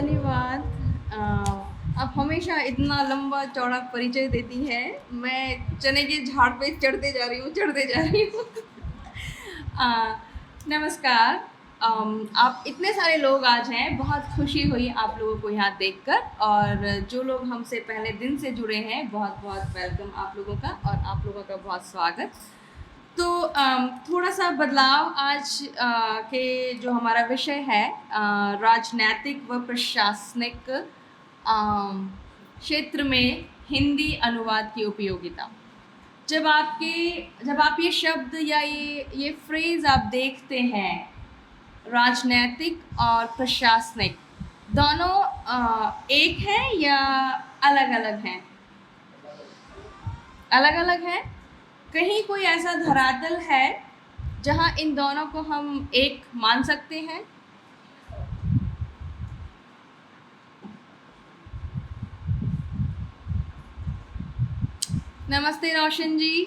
धन्यवाद। आप हमेशा इतना लंबा चौड़ा परिचय देती है, मैं चने के झाड़ पे चढ़ते जा रही हूँ। नमस्कार। आप इतने सारे लोग आज हैं, बहुत खुशी हुई आप लोगों को यहाँ देखकर, और जो लोग हमसे पहले दिन से जुड़े हैं, बहुत बहुत वेलकम आप लोगों का, और आप लोगों का बहुत स्वागत। तो थोड़ा सा बदलाव आज के जो हमारा विषय है, राजनैतिक व प्रशासनिक क्षेत्र में हिंदी अनुवाद की उपयोगिता। जब आप ये शब्द या ये फ्रेज आप देखते हैं, राजनैतिक और प्रशासनिक, दोनों एक हैं या अलग अलग हैं? अलग अलग हैं। कहीं कोई ऐसा धरातल है जहां इन दोनों को हम एक मान सकते हैं? नमस्ते रोशन जी,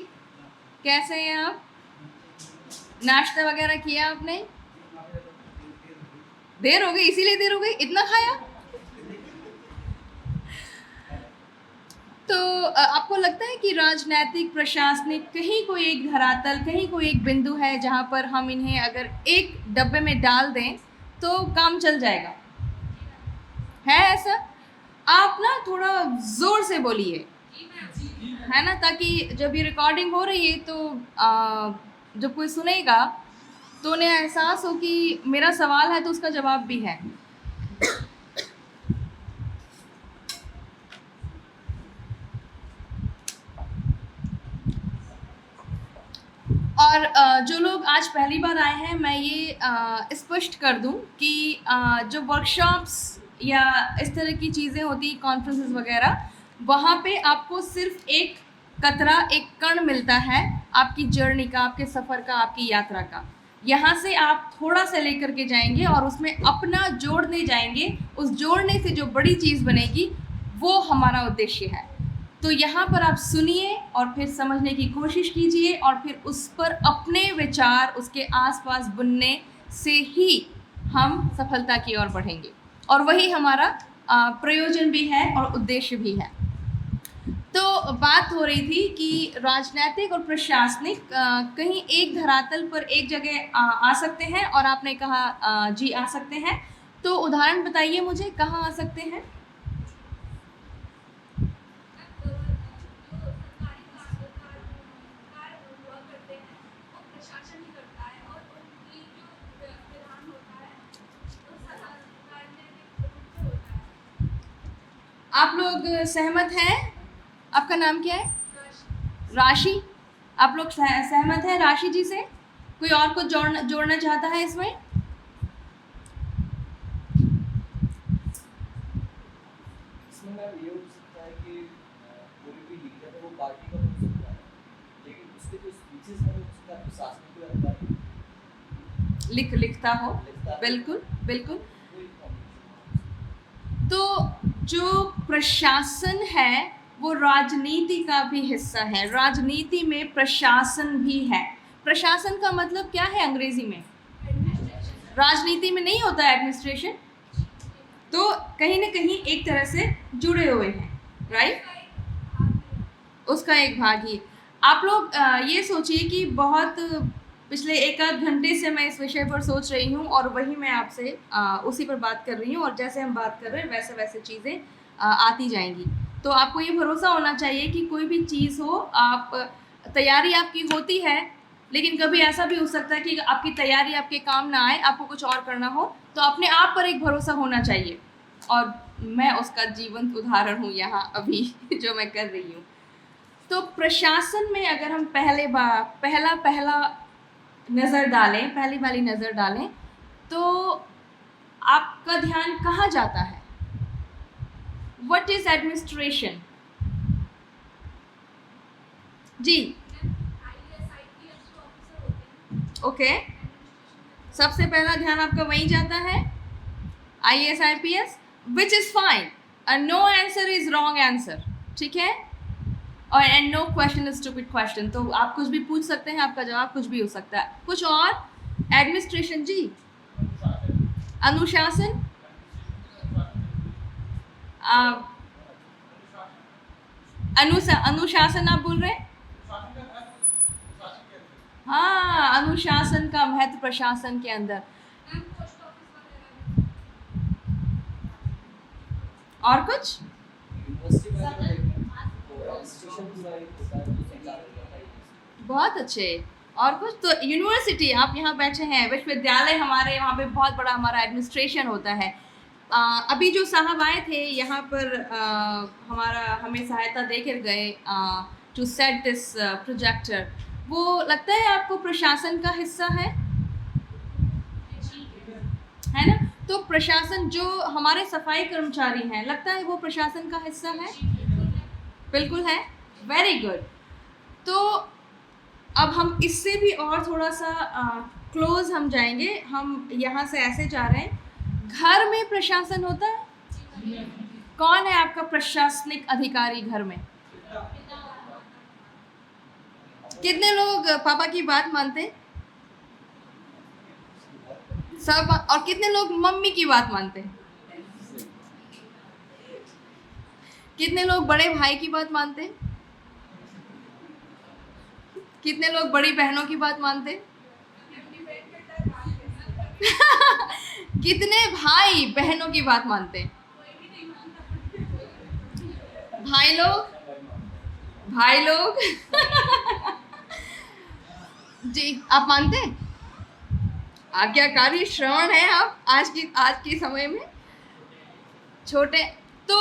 कैसे हैं आप? नाश्ता वगैरह किया आपने? देर हो गई, इसीलिए देर हो गई, इतना खाया? तो आपको लगता है कि राजनैतिक प्रशासनिक कहीं कोई एक धरातल, कहीं कोई एक बिंदु है जहां पर हम इन्हें अगर एक डब्बे में डाल दें तो काम चल जाएगा? है ऐसा? आप ना थोड़ा जोर से बोलिए, है ना, ताकि जब ये रिकॉर्डिंग हो रही है तो जब कोई सुनेगा तो उन्हें एहसास हो कि मेरा सवाल है तो उसका जवाब भी है। और जो लोग आज पहली बार आए हैं, मैं ये स्पष्ट कर दूं कि जो वर्कशॉप्स या इस तरह की चीज़ें होती, कॉन्फ्रेंसेस वगैरह, वहाँ पे आपको सिर्फ एक कतरा, एक कण मिलता है आपकी जर्नी का, आपके सफ़र का, आपकी यात्रा का। यहाँ से आप थोड़ा सा लेकर के जाएंगे और उसमें अपना जोड़ने जाएंगे। उस जोड़ने से जो बड़ी चीज़ बनेगी वो हमारा उद्देश्य है। तो यहाँ पर आप सुनिए और फिर समझने की कोशिश कीजिए और फिर उस पर अपने विचार उसके आसपास बुनने से ही हम सफलता की ओर बढ़ेंगे, और वही हमारा प्रयोजन भी है और उद्देश्य भी है। तो बात हो रही थी कि राजनीतिक और प्रशासनिक कहीं एक धरातल पर एक जगह आ सकते हैं, और आपने कहा जी आ सकते हैं। तो उदाहरण बताइए मुझे, कहाँ आ सकते हैं? आप लोग सहमत हैं? आपका नाम क्या है? राशि। आप लोग सहमत हैं राशि जी से? कोई और कुछ जोड़ना चाहता है इसमें? मैम ये हो सकता है कि कोई भी लीडर है वो पार्टी का हो सकता है, लेकिन उसके जो स्पीचेस हैं वो उसका प्रशासनिक को लिखता हो। बिल्कुल बिल्कुल। कोई कॉम्बिनेशन। तो जो प्रशासन है वो राजनीति का भी हिस्सा है। राजनीति में प्रशासन भी है। प्रशासन का मतलब क्या है अंग्रेजी में? राजनीति में नहीं होता है एडमिनिस्ट्रेशन, तो कहीं ना कहीं एक तरह से जुड़े हुए हैं, राइट? उसका एक भाग ही। आप लोग ये सोचिए कि बहुत पिछले एक आध घंटे से मैं इस विषय पर सोच रही हूँ, और वही मैं आपसे उसी पर बात कर रही हूँ, और जैसे हम बात कर रहे हैं वैसे वैसे चीज़ें आती जाएंगी। तो आपको ये भरोसा होना चाहिए कि कोई भी चीज़ हो, आप तैयारी आपकी होती है, लेकिन कभी ऐसा भी हो सकता है कि आपकी तैयारी आपके काम ना आए, आपको कुछ और करना हो, तो अपने आप पर एक भरोसा होना चाहिए, और मैं उसका जीवंत उदाहरण हूँ यहाँ अभी जो मैं कर रही हूँ। तो प्रशासन में अगर हम पहला नज़र डालें, पहली वाली नज़र डालें, तो आपका ध्यान कहाँ जाता है? What is administration? जी ओके। सबसे पहला ध्यान आपका वहीं जाता है, IAS IPS, which is fine. No answer is wrong answer, ठीक है? और and no question is stupid question. तो आप कुछ भी पूछ सकते हैं, आपका जवाब कुछ भी हो सकता है। कुछ और? एडमिनिस्ट्रेशन जी, अनुशासन, अनुशासन आप बोल रहे हैं? हाँ, अनुशासन का महत्व प्रशासन के अंदर। और कुछ? यूनिवर्सिटी में अगर देखें तो इंस्टीट्यूशन पूरा एक होता है जो संचालन करता है। बहुत अच्छे। और कुछ? तो यूनिवर्सिटी, आप यहाँ बैठे हैं, विश्वविद्यालय, हमारे यहाँ पे बहुत बड़ा हमारा एडमिनिस्ट्रेशन होता है। अभी जो साहब आए थे यहाँ पर हमें सहायता देकर गए टू सेट दिस प्रोजेक्टर, वो लगता है आपको प्रशासन का हिस्सा है ना? तो प्रशासन, जो हमारे सफाई कर्मचारी हैं, लगता है वो प्रशासन का हिस्सा है? बिल्कुल है। Very good. तो अब हम इससे भी और थोड़ा सा क्लोज हम जाएंगे। हम यहाँ से ऐसे जा रहे हैं। घर में प्रशासन होता है? कौन है आपका प्रशासनिक अधिकारी घर में? कितने लोग पापा की बात मानते हैं? सब। और कितने लोग मम्मी की बात मानते हैं? कितने लोग बड़े भाई की बात मानते हैं? कितने लोग बड़ी बहनों की बात मानते हैं? कितने भाई बहनों की बात मानते हैं? भाई लोग जी, आप मानते हैं? आज्ञाकारी श्रवण है आप आज के समय में। छोटे तो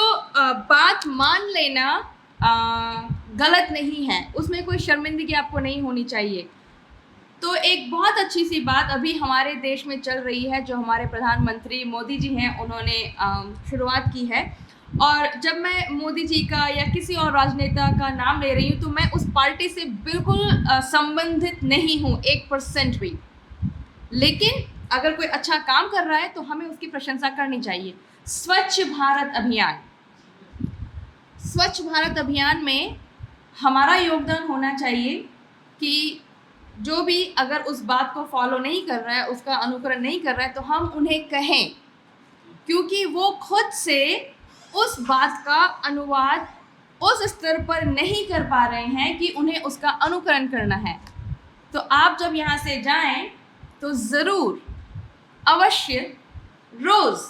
बात मान लेना गलत नहीं है, उसमें कोई शर्मिंदगी आपको नहीं होनी चाहिए। तो एक बहुत अच्छी सी बात अभी हमारे देश में चल रही है, जो हमारे प्रधानमंत्री मोदी जी हैं, उन्होंने शुरुआत की है। और जब मैं मोदी जी का या किसी और राजनेता का नाम ले रही हूँ तो मैं उस पार्टी से बिल्कुल संबंधित नहीं हूँ 1% भी। लेकिन अगर कोई अच्छा काम कर रहा है तो हमें उसकी प्रशंसा करनी चाहिए। स्वच्छ भारत अभियान, स्वच्छ भारत अभियान में हमारा योगदान होना चाहिए कि जो भी अगर उस बात को फॉलो नहीं कर रहा है, उसका अनुकरण नहीं कर रहा है, तो हम उन्हें कहें, क्योंकि वो खुद से उस बात का अनुवाद उस स्तर पर नहीं कर पा रहे हैं कि उन्हें उसका अनुकरण करना है। तो आप जब यहाँ से जाएं तो ज़रूर अवश्य रोज़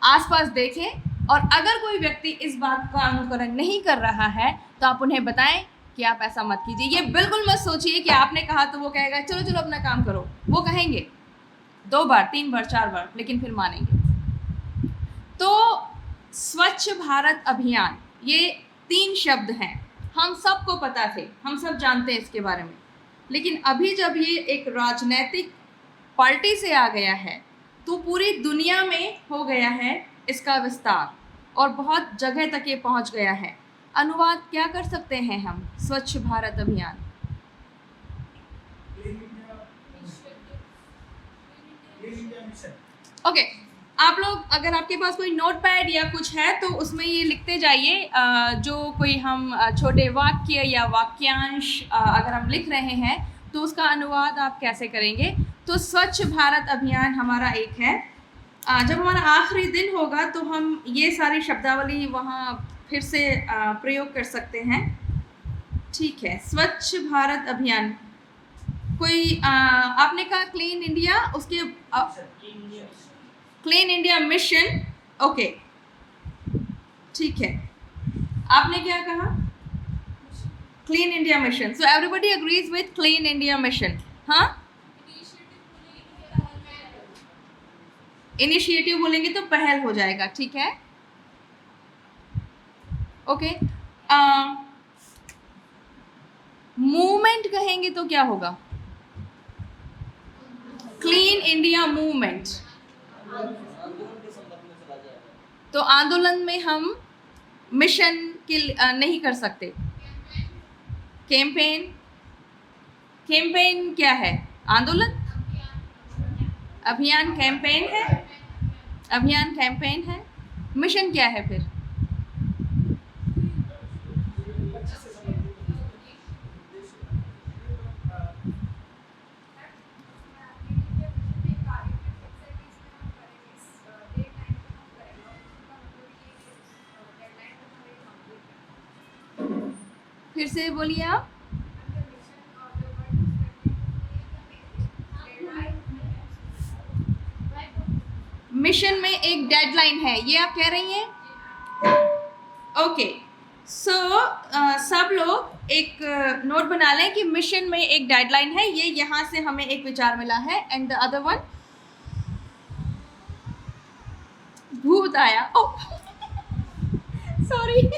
आसपास देखें, और अगर कोई व्यक्ति इस बात का अनुकरण नहीं कर रहा है तो आप उन्हें बताएं कि आप ऐसा मत कीजिए। ये बिल्कुल मत सोचिए कि आपने कहा तो वो कहेगा चलो चलो अपना काम करो। वो कहेंगे 2 बार 3 बार 4 बार, लेकिन फिर मानेंगे। तो स्वच्छ भारत अभियान, ये 3 शब्द हैं, हम सबको पता थे, हम सब जानते हैं इसके बारे में। लेकिन अभी जब ये एक राजनीतिक पार्टी से आ गया है तो पूरी दुनिया में हो गया है इसका विस्तार, और बहुत जगह तक ये पहुंच गया है। अनुवाद क्या कर सकते हैं हम स्वच्छ भारत अभियान? ओके, आप लोग अगर आपके पास कोई नोटपैड या कुछ है तो उसमें ये लिखते जाइए। जो कोई हम छोटे वाक्य या वाक्यांश अगर हम लिख रहे हैं तो उसका अनुवाद आप कैसे करेंगे। तो स्वच्छ भारत अभियान हमारा एक है। जब हमारा आखिरी दिन होगा तो हम ये सारी शब्दावली वहाँ फिर से प्रयोग कर सकते हैं। ठीक है, स्वच्छ भारत अभियान। कोई आपने कहा क्लीन इंडिया, उसके क्लीन इंडिया मिशन। ओके, ठीक है, आपने क्या कहा? Clean India mission. So everybody agrees with clean India mission. हाँ, इनिशिएटिव बोलेंगे तो पहल हो जाएगा। ठीक है, ओके। मूवमेंट कहेंगे तो क्या होगा? Clean India movement. तो आंदोलन में हम मिशन के नहीं कर सकते। कैंपेन, कैंपेन क्या है? आंदोलन। अभियान कैंपेन है, अभियान कैंपेन है। मिशन क्या है फिर? फिर से बोलिए आप। मिशन में एक डेडलाइन है, ये आप कह रही हैं? ओके, सो सब लोग एक नोट बना लें कि मिशन में एक डेडलाइन है। ये यहाँ से हमें एक विचार मिला है। एंड द अदर वन, भूत आया। Oh sorry.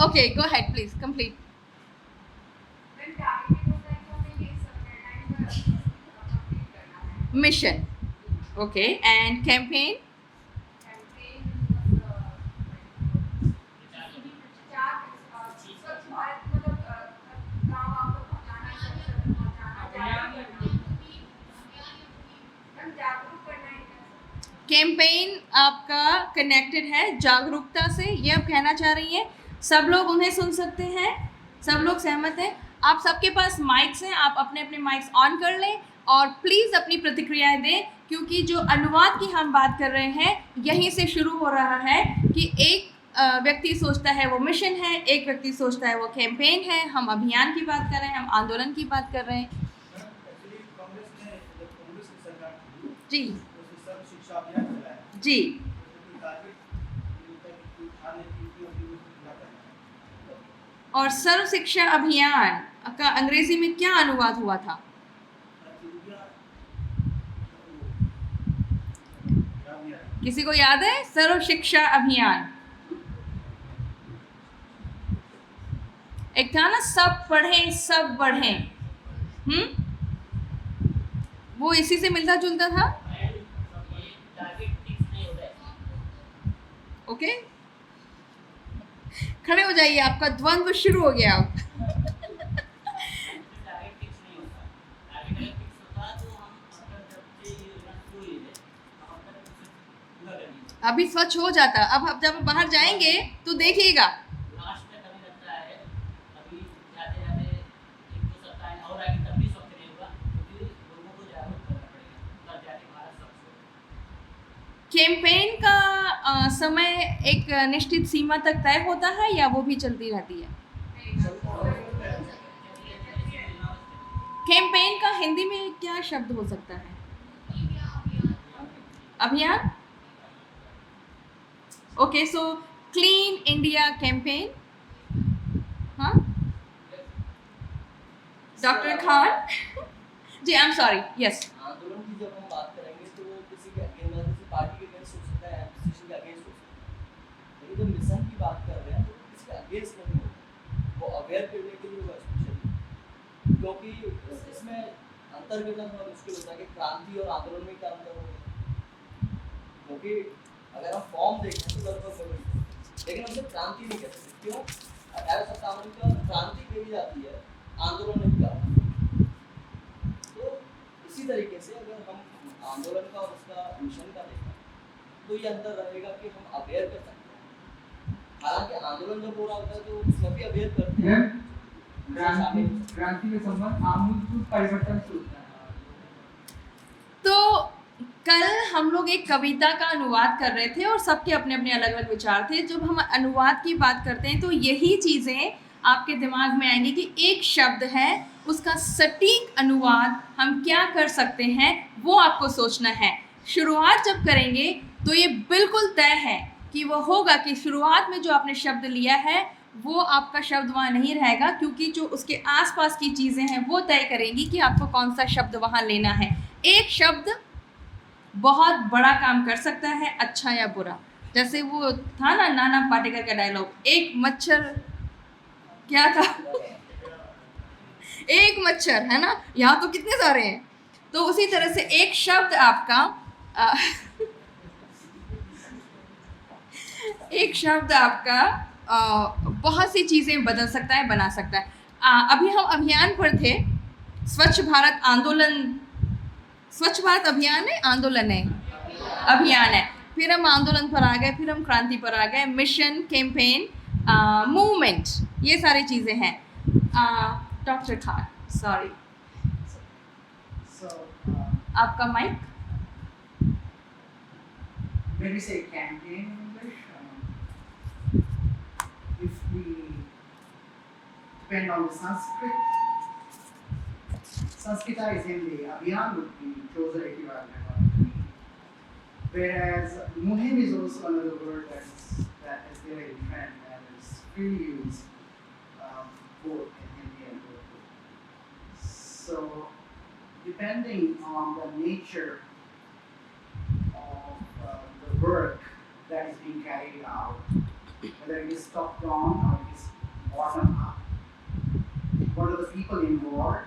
Okay, go ahead please, complete. Mission, okay, and campaign. Campaign आपका कनेक्टेड है जागरूकता से, ये आप कहना चाह रही हैं। सब लोग उन्हें सुन सकते हैं, सब लोग सहमत हैं? आप सबके पास माइक्स हैं, आप अपने अपने माइक्स ऑन कर लें और प्लीज़ अपनी प्रतिक्रियाएं दें, क्योंकि जो अनुवाद की हम बात कर रहे हैं यहीं से शुरू हो रहा है कि एक व्यक्ति सोचता है वो मिशन है, एक व्यक्ति सोचता है वो कैंपेन है। हम अभियान की बात कर रहे हैं, हम आंदोलन की बात कर रहे हैं। जी जी, और सर्व शिक्षा अभियान का अंग्रेजी में क्या अनुवाद हुआ था? किसी को याद है? सर्व शिक्षा अभियान। एक था ना, सब पढ़ें सब बढ़ें। वो इसी से मिलता जुलता था। ओके, खड़े हो जाइए, आपका द्वंद्व शुरू हो गया। अभी स्वच्छ हो जाता, अब जब बाहर जाएंगे तो देखिएगा। कैंपेन का समय एक निश्चित सीमा तक तय होता है या वो भी चलती रहती है? कैंपेन का हिंदी में क्या शब्द हो सकता है? अभियान। Okay, so clean India campaign. हाँ, डॉक्टर खान। जी, आई एम सॉरी, यस। आंदोलन की जब हम बात करेंगे तो वो किसी के अगेंस्ट, किसी पार्टी के अगेंस्ट हो सकता है, एसोसिएशन के अगेंस्ट हो सकता है। लेकिन जब मिशन की बात कर रहे हैं तो किसी के अगेंस्ट नहीं होगा, वो अवेयर करने के लिए होगा स्पेशली। क्योंकि इसमें अंतर करना थोड़ा मुश्किल होता है कि क्रांति और आंदोलन में क्या अंतर होगा। क्योंकि अगर हम फॉर्म देखें तो लगभग वही है, लेकिन हम सिर्फ क्रांति नहीं कह सकते। क्यों? 1857 के बाद क्रांति कही जाती है, आंदोलन नहीं कहा। तो इसी तरीके से अगर हम आंदोलन का और उसका मिशन का देखें तो ये अंतर रहेगा कि हम अवेयर कर सकते हैं। हालांकि आंदोलन जब हो रहा होता है तो उसमें भी अवेयर करते हैं। क्रांति के संबंध आमूल परिवर्तन से होता है। तो कल हम लोग एक कविता का अनुवाद कर रहे थे और सबके अपने अपने अलग अलग विचार थे। जब हम अनुवाद की बात करते हैं तो यही चीज़ें आपके दिमाग में आएंगी कि एक शब्द है, उसका सटीक अनुवाद हम क्या कर सकते हैं, वो आपको सोचना है। शुरुआत जब करेंगे तो ये बिल्कुल तय है कि वो होगा कि शुरुआत में जो आपने शब्द लिया है वो आपका शब्द वहाँ नहीं रहेगा, क्योंकि जो उसके आसपास की चीज़ें हैं वो तय करेंगी कि आपको कौन सा शब्द वहाँ लेना है। एक शब्द बहुत बड़ा काम कर सकता है, अच्छा या बुरा। जैसे वो था ना नाना पाटेकर का डायलॉग, एक मच्छर, क्या था? एक मच्छर, है ना? यहाँ तो कितने सारे हैं। तो उसी तरह से एक शब्द आपका एक शब्द आपका बहुत सी चीज़ें बदल सकता है, बना सकता है। अभी हम अभियान पर थे, स्वच्छ भारत आंदोलन, स्वच्छ भारत अभियान है, आंदोलन है, अभियान है। फिर हम आंदोलन पर आ गए, फिर हम क्रांति पर आ गए, मिशन, कैंपेन, मूवमेंट, ये सारी चीज़ें हैं। डॉक्टर खान, सॉरी, आपका mic. when we say campaign in English, if we depend on the Sanskrita is Hindi, Abhiyan would be closer equivalent of me. Whereas Muhim is also another word that is there in trend and is freely used both in Hindi and Urdu. So depending on the nature of the work that is being carried out, whether it is top down or it is bottom up, what are the people involved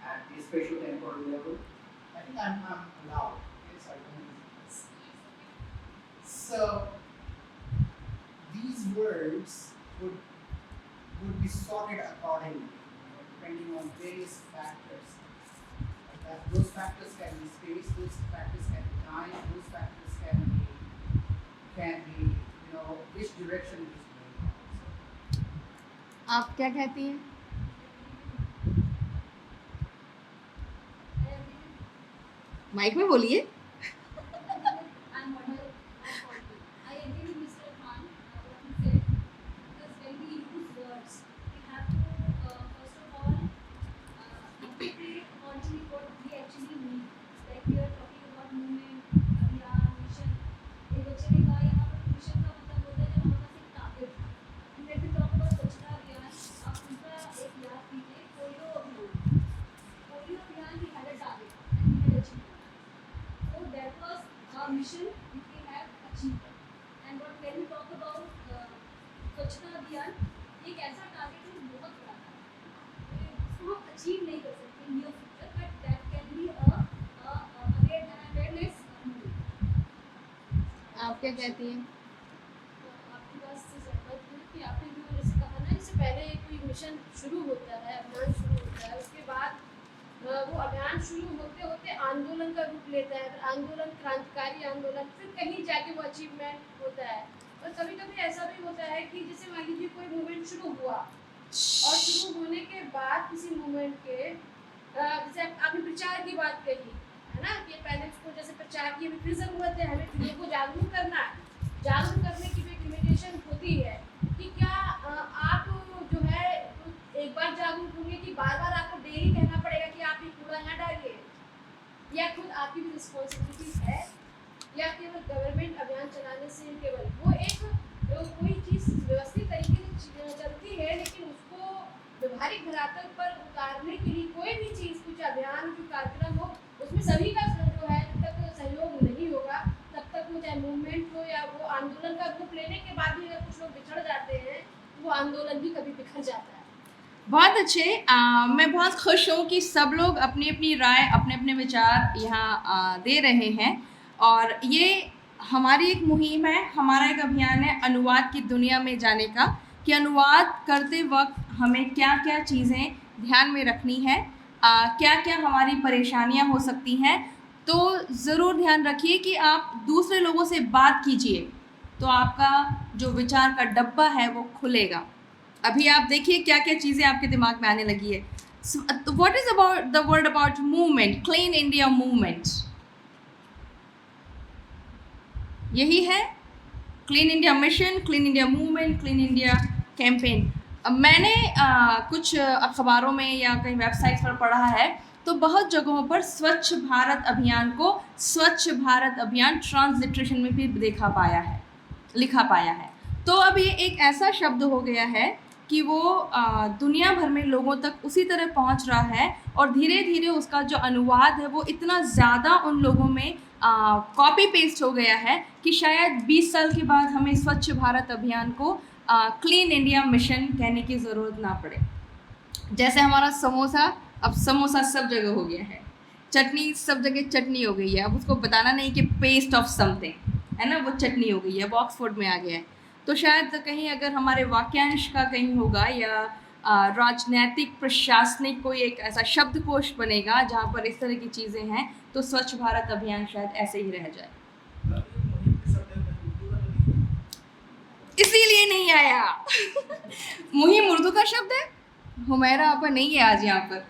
at the spatial temporal level? I think I'm allowed. Yes, I don't. So these words would be sorted accordingly, depending on various factors. Those factors can be space, those factors can be time, those factors can be which direction it is going on. आप क्या कहती हैं? Mic में बोलिए. I agree with Mr. Khan, what he said, because when we use words, we have to, first of all, interpret accordingly what we actually mean. Like we are talking about movement, अभियान, mission. एक बच्चे ने कहा यहाँ पर mission का मतलब होता है जब हमारे पास एक टारगेट था. And when we talk about स्वच्छता अभियान, आप उनका एक याद कीजिए, पोलियो अभियान. पोलियो अभियान we had a target and we had achieved it. So that was our mission which we have achieved. And what when we talk about स्वच्छता अभियान, एक ऐसा टारगेट है बहुत बड़ा था, उसको हम अचीव नहीं कर सकते near future, but that can be awareness movement. आप क्या कहती हैं? आपकी बात से सहमत हूँ कि आपने जो जैसे कहा ना, इससे पहले कोई मिशन शुरू होता है, अभियान शुरू होता है, उसके बाद वो अभियान शुरू होते होते आंदोलन का रूप लेता है, फिर आंदोलन क्रांतिकारी आंदोलन, फिर कहीं जाके वो अचीवमेंट होता है. और कभी कभी ऐसा भी होता है कि जैसे मान लीजिए कोई मूवमेंट शुरू हुआ और शुरू होने के बाद किसी मूवमेंट के जैसे आपने प्रचार की बात कही है ना, कि पहले उसको जैसे प्रचार की अभी फिर ज़रूरत है, हमें लोगों को जागरूक करना है. जागरूक करने की भी एक लिमिटेशन होती है कि क्या आप जो है एक बार जागरूक होंगे कि बार बार आपको डेली कहना पड़ेगा कि आप ये कूड़ा यहाँ डालिए, या खुद आपकी भी रिस्पॉन्सिबिलिटी है, या केवल गवर्नमेंट अभियान चलाने से केवल वो एक कोई चीज़ व्यवस्थित तरीके से चलती है, लेकिन उसको व्यवहारिक धरातल पर उतारने के लिए कोई भी चीज़, कुछ अभियान, कुछ कार्यक्रम हो, उसमें सभी का जो है जब तक सहयोग नहीं होगा तब तक वो चाहे मूवमेंट हो या वो आंदोलन का रूप लेने के बाद भी अगर कुछ लोग बिछड़ जाते हैं, वो आंदोलन भी कभी बिखर जाता है. बहुत अच्छे. मैं बहुत खुश हूँ कि सब लोग अपनी अपनी राय, अपने अपने विचार यहाँ दे रहे हैं. और ये हमारी एक मुहिम है, हमारा एक अभियान है अनुवाद की दुनिया में जाने का, कि अनुवाद करते वक्त हमें क्या क्या चीज़ें ध्यान में रखनी है, क्या क्या हमारी परेशानियाँ हो सकती हैं. तो ज़रूर ध्यान रखिए कि आप दूसरे लोगों से बात कीजिए, तो आपका जो विचार का डब्बा है वो खुलेगा. अभी आप देखिए क्या क्या चीज़ें आपके दिमाग में आने लगी है. What is about the word about movement, clean India movement, यही है clean India mission, clean India movement, clean India campaign. मैंने कुछ अखबारों में या कहीं वेबसाइट्स पर पढ़ा है, तो बहुत जगहों पर स्वच्छ भारत अभियान को स्वच्छ भारत अभियान ट्रांसलिट्रेशन में भी लिखा पाया है. तो अब ये एक ऐसा शब्द हो गया है कि वो दुनिया भर में लोगों तक उसी तरह पहुंच रहा है, और धीरे धीरे उसका जो अनुवाद है वो इतना ज़्यादा उन लोगों में कॉपी पेस्ट हो गया है कि शायद 20 साल के बाद हमें स्वच्छ भारत अभियान को क्लीन इंडिया मिशन कहने की ज़रूरत ना पड़े. जैसे हमारा समोसा, अब समोसा सब जगह हो गया है, चटनी सब जगह चटनी हो गई है, अब उसको बताना नहीं कि पेस्ट ऑफ समथिंग है ना, वो चटनी हो गई है, वो ऑक्सफोर्ड में आ गया है. तो शायद कहीं अगर हमारे वाक्यांश का कहीं होगा या राजनैतिक प्रशासनिक कोई एक ऐसा शब्दकोश बनेगा जहाँ पर इस तरह की चीज़ें हैं, तो स्वच्छ भारत अभियान शायद ऐसे ही रह जाए. इसीलिए नहीं आया. मुहिम उर्दू का शब्द है, हुमैरा आपा नहीं है आज यहाँ पर.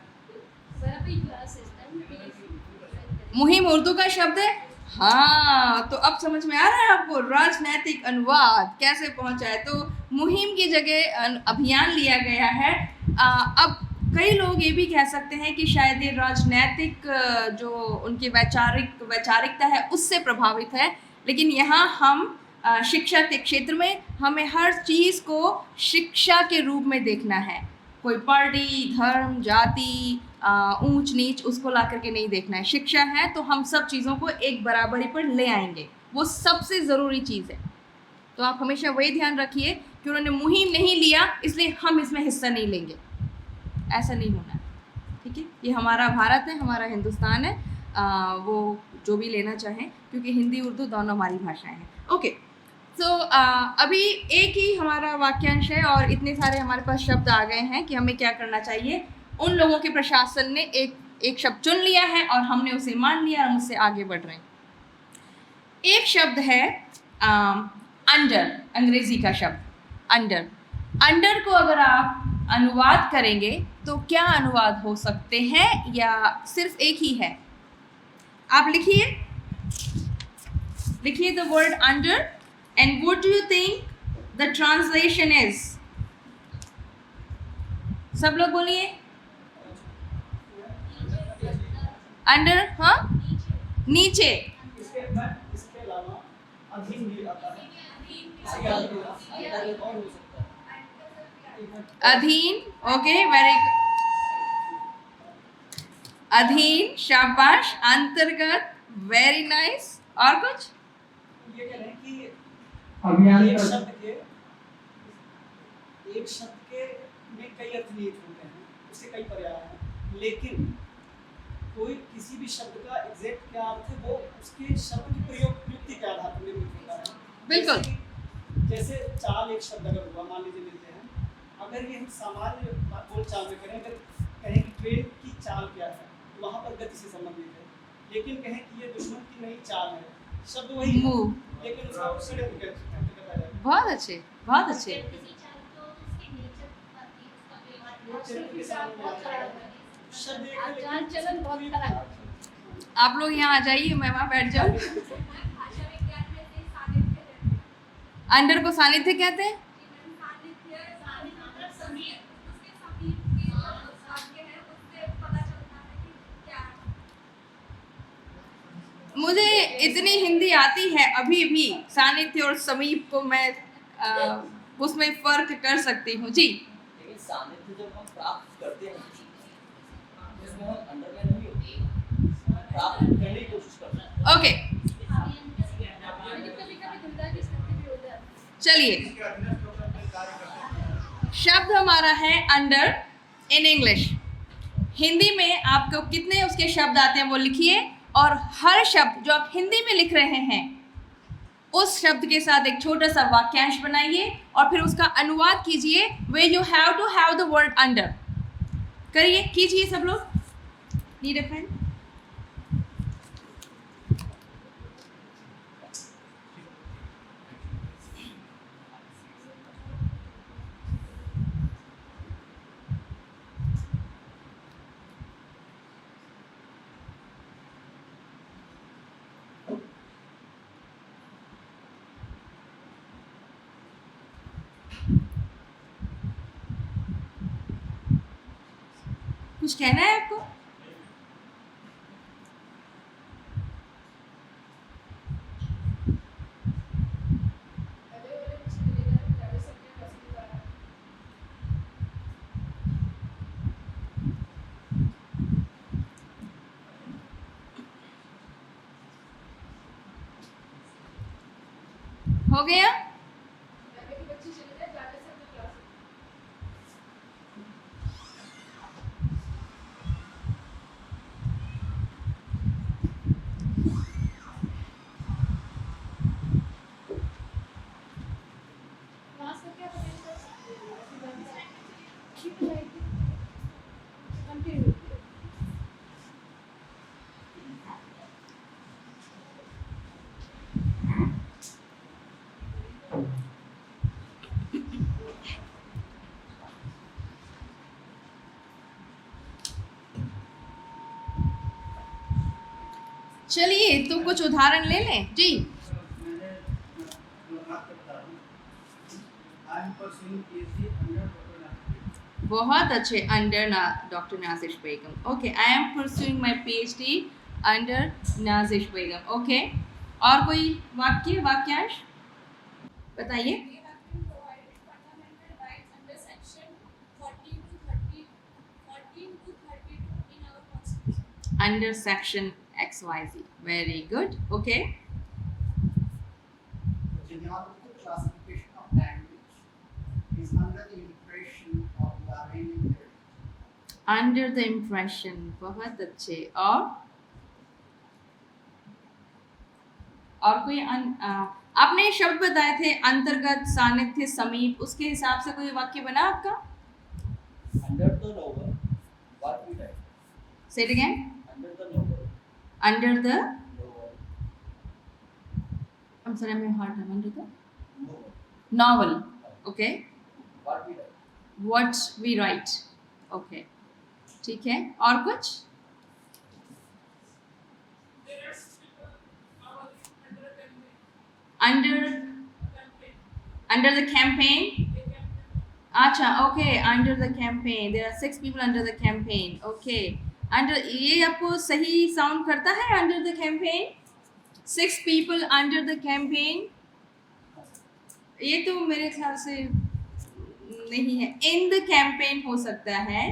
मुहिम उर्दू का शब्द है, हाँ, तो अब समझ में आ रहा है आपको राजनैतिक अनुवाद कैसे पहुंचा है। तो मुहिम की जगह अभियान लिया गया है। अब कई लोग ये भी कह सकते हैं कि शायद ये राजनैतिक जो उनकी वैचारिकता है उससे प्रभावित है, लेकिन यहाँ हम शिक्षा के क्षेत्र में हमें हर चीज़ को शिक्षा के रूप में देखना है। कोई पार्टी, धर्म, जाति, ऊंच नीच उसको ला करके नहीं देखना है। शिक्षा है तो हम सब चीज़ों को एक बराबरी पर ले आएंगे, वो सबसे ज़रूरी चीज़ है। तो आप हमेशा वही ध्यान रखिए कि उन्होंने मुहिम नहीं लिया इसलिए हम इसमें हिस्सा नहीं लेंगे, ऐसा नहीं होना है। ठीक है, ये हमारा भारत है, हमारा हिंदुस्तान है। वो जो भी लेना चाहें, क्योंकि हिंदी उर्दू दोनों हमारी भाषाएं हैं। ओके, तो अभी एक ही हमारा वाक्यांश है और इतने सारे हमारे पास शब्द आ गए हैं कि हमें क्या करना चाहिए। उन लोगों के प्रशासन ने एक शब्द चुन लिया है और हमने उसे मान लिया और हम उससे आगे बढ़ रहे हैं। एक शब्द है अंडर, अंग्रेजी का शब्द अंडर। अंडर को अगर आप अनुवाद करेंगे तो क्या अनुवाद हो सकते हैं, या सिर्फ एक ही है? आप लिखिए the word under and what do you think the translation is? सब लोग बोलिए अंडर। हाँ, नीचे। इसके अलावा अधीन भी आता है। इसके अलावा और हो सकता है अधीन, ओके, वेरी अधीन, शाबाश। अंतर्गत, वेरी नाइस। और कुछ? ये कह रहे हैं कि अभियान एक का शब्द के में कई अर्थ निहित होते हैं, उससे कई पर्याय हैं, लेकिन कोई किसी भी शब्द का एग्जैक्ट क्या अर्थ है वो उसके शब्द की प्रयोग युक्ति के आधार पर निर्मित होता है। बिल्कुल। जैसे चाल एक शब्द अगर हुआ, मान लीजिए लेते हैं, अगर ये हम सामान्य बोलचाल में करें, अगर कहें कि ट्रेन की चाल क्या है, वहाँ पर गति से संबंधित है, लेकिन कहें कि ये दुश्मन की नई चाल है, शब्द वही है, लेकिन उसका षड्यंत्र कहता जाए। बहुत अच्छे, बहुत अच्छे। चलन बहुत खराब। आप लोग यहाँ आ जाइए, मैं वहाँ बैठ जाऊँ। अंडर को सानिध्य कहते हैं। मुझे इतनी हिंदी आती है अभी भी, सानिध्य और समीप को मैं उसमें फर्क कर सकती हूँ जी। लेकिन सानिध्य जब हम प्राप्त करते हैं उसमें हम अंडरलाइन नहीं होती, प्राप्त करने की कोशिश करते हैं। ओके, चलिए, शब्द हमारा है अंडर इन इंग्लिश। हिंदी में आपको कितने उसके शब्द आते हैं वो लिखिए, और हर शब्द जो आप हिंदी में लिख रहे हैं उस शब्द के साथ एक छोटा सा वाक्यांश बनाइए और फिर उसका अनुवाद कीजिए। वे you have to have the word under. करिए, कीजिए सब लोग। Need a pen? कुछ कहना है आपको? हो गया? चलिए तो कुछ उदाहरण ले लें जी। मैंने आपको बता दूं, I am pursuing PhD under doctor Nasir. बहुत अच्छे, under doctor Nazish Begum. Okay, I am pursuing my PhD under Nazish Begum. Okay, और कोई वाक्यांश बताइए। We have been provided fundamental rights under section 14 to 32 in our constitution. Under section XYZ. Very good. Okay. The classification of language is under the impression of the Iranian heritage. Under the impression, बहुत अच्छे। और कोई आपने शब्द बताए थे अंतर्गत, सानिध्य, समीप, उसके हिसाब से कोई वाक्य बना आपका? Under the novel, what we write? Say it again. Under the novel. Under the, Novel. I'm sorry, I'm hard time. Under the Novel. novel. Okay. What we write? What we write. Okay. ठीक है, और कुछ? Under the campaign. अच्छा, okay, under the campaign there are 6 people under the campaign. Okay, under, ये आपको सही sound करता है? Under the campaign 6 people under the campaign, ये तो मेरे ख्याल से नहीं है। in the campaign हो सकता है,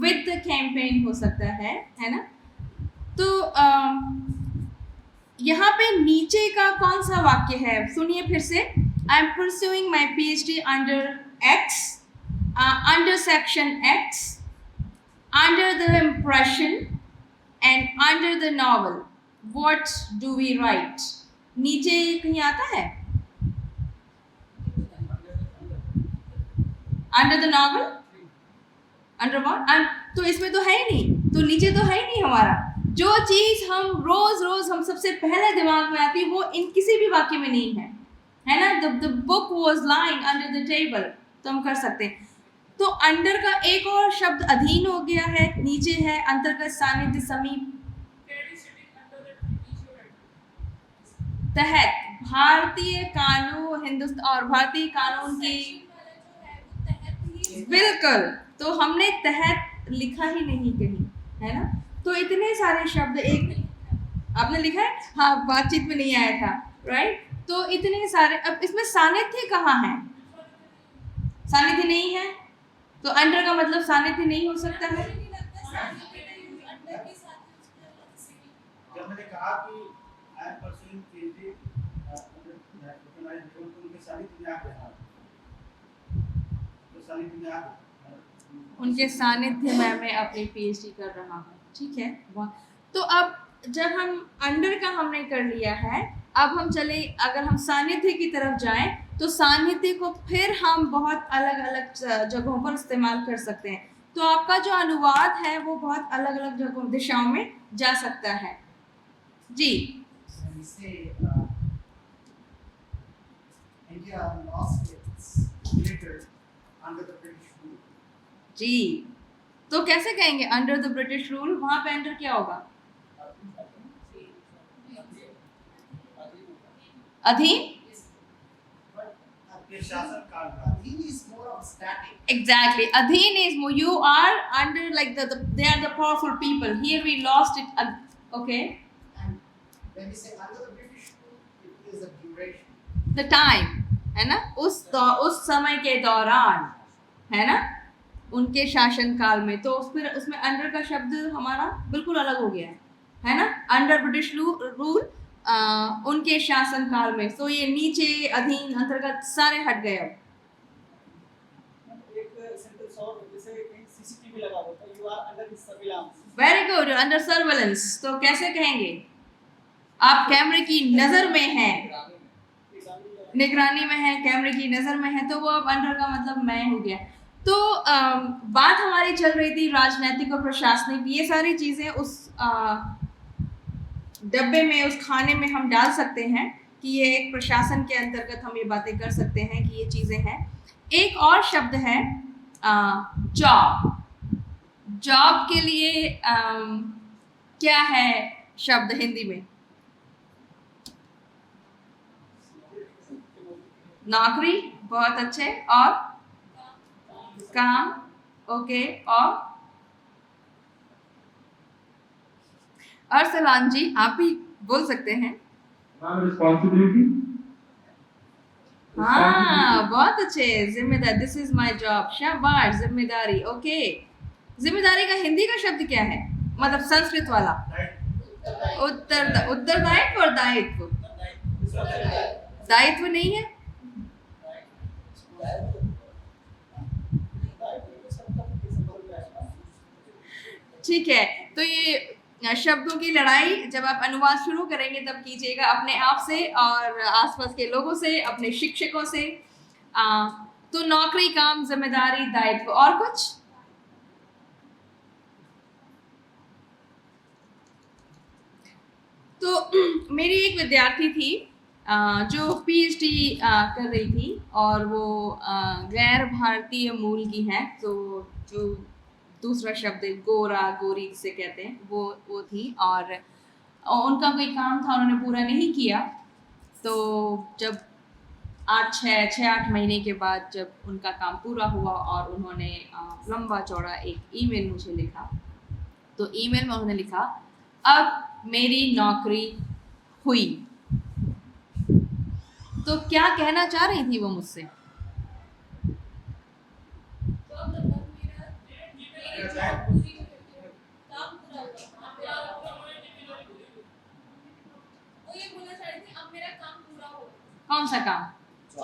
with the campaign हो सकता है ना? तो यहाँ पे नीचे का कौन सा वाक्य है, सुनिए फिर से। I am pursuing my PhD under X, under section X, under the impression and under the novel, what do we write? नीचे कहीं आता है? Under the novel, under what? तो इसमें तो है ही नहीं, तो नीचे तो है ही नहीं हमारा। जो चीज़ हम रोज हम सबसे पहले दिमाग में आती है वो इन किसी भी वाक्य में नहीं है ना? The book was lying under the table, तो हम कर सकते हैं। तो अंडर का एक और शब्द अधीन हो गया है, नीचे है अंतर्गत, सानिध्य, समीप, तहत। भारतीय कानून, हिंदुस्तान और भारतीय कानून की, बिल्कुल, तो हमने तहत लिखा ही नहीं कहीं, है ना? तो इतने सारे शब्द, एक आपने लिखा है, हाँ, बातचीत में नहीं आया था, राइट? तो इतने सारे, अब इसमें सानिध्य कहाँ है? सानिध्य नहीं है, तो अंडर का मतलब सानिध्य नहीं हो सकता है। जब मैंने कहा कि आई एम परस्यूइंग पीएचडी उनके सानिध्य में आ गया, तो सानिध्य में आ गया, उनके सानिध्य में मैं अपनी PhD कर रहा हूँ, ठीक है। तो अब जब हम अंडर का हमने कर लिया है, अब हम चले, अगर हम सानिध्य की तरफ जाएं तो सानिध्य को फिर हम बहुत अलग अलग जगहों पर इस्तेमाल कर सकते हैं। तो आपका जो अनुवाद है वो बहुत अलग अलग जगहों, दिशाओं में जा सकता है जी। and we say India lost its military under the British rule. जी, तो कैसे कहेंगे अंडर द ब्रिटिश रूल? वहां पे अंडर क्या होगा? अधीन। आपके शासन काल में अधीन is more of static. Exactly, अधीन is more, you are under, like they are the powerful people. Here we lost it. Okay, And when we say under the British rule, it is a duration. the time, है ना? उस समय के दौरान, है ना, उनके शासन काल में। तो फिर उसमें अंडर का शब्द हमारा बिल्कुल अलग हो गया है ना? अंडर ब्रिटिश रूल, उनके शासन काल में। तो ये नीचे, अधीन, अंतर्गत सारे हट गए अब। एक सेंटेंस और, जैसे कहीं सीसीटीवी लगा होता है, you are under his surveillance. Very good, under surveillance. तो कैसे कहेंगे? आप कैमरे की नजर में हैं, निगरानी में है, कैमरे की नजर में है, तो वो अब अंडर का मतलब मैं हो गया। तो बात हमारी चल रही थी राजनीतिक और प्रशासनिक, ये सारी चीज़ें उस डब्बे में, उस खाने में हम डाल सकते हैं कि ये एक प्रशासन के अंतर्गत हम ये बातें कर सकते हैं कि ये चीज़ें हैं। एक और शब्द है जॉब। जॉब के लिए क्या है शब्द हिंदी में? नौकरी, बहुत अच्छे। और काम, ओके। और अरसलान जी आप भी बोल सकते हैं। Ma'am responsibility. हाँ बहुत अच्छे, जिम्मेदार, दिस इज माय जॉब, शाबाश, जिम्मेदारी, ओके। जिम्मेदारी का हिंदी का शब्द क्या है, मतलब संस्कृत वाला? उत्तरदायित्व और दायित्व। दायित्व नहीं है, ठीक है। तो ये शब्दों की लड़ाई जब आप अनुवाद शुरू करेंगे तब कीजिएगा अपने आप से और आसपास के लोगों से, अपने शिक्षकों से। तो नौकरी, काम, जिम्मेदारी, दायित्व, और कुछ? तो मेरी एक विद्यार्थी थी जो पीएचडी कर रही थी और वो गैर भारतीय मूल की है, तो जो दूसरा शब्द गोरा, गोरी से कहते हैं, वो थी। और उनका कोई काम था, उन्होंने पूरा नहीं किया। तो जब 6-8 महीने के बाद जब उनका काम पूरा हुआ और उन्होंने लंबा चौड़ा एक ईमेल मुझे लिखा, तो ईमेल में उन्होंने लिखा, अब मेरी नौकरी हुई। तो क्या कहना चाह रही थी वो मुझसे? कौन सा काम? तो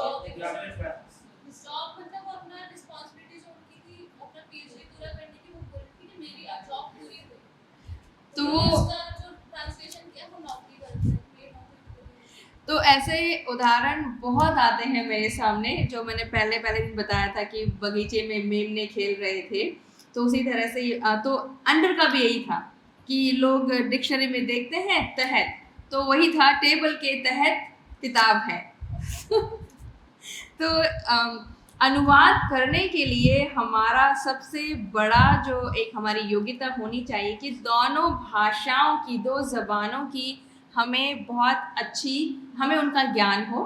तो ऐसे उदाहरण बहुत आते हैं मेरे सामने, जो मैंने पहले दिन बताया था कि बगीचे में मेमने खेल रहे थे। तो उसी तरह से तो अंडर का भी यही था कि लोग डिक्शनरी में देखते हैं तहत, तो वही था, टेबल के तहत किताब है। तो अनुवाद करने के लिए हमारा सबसे बड़ा जो एक हमारी योग्यता होनी चाहिए कि दोनों भाषाओं की, 2 ज़बानों की हमें बहुत अच्छी, हमें उनका ज्ञान हो।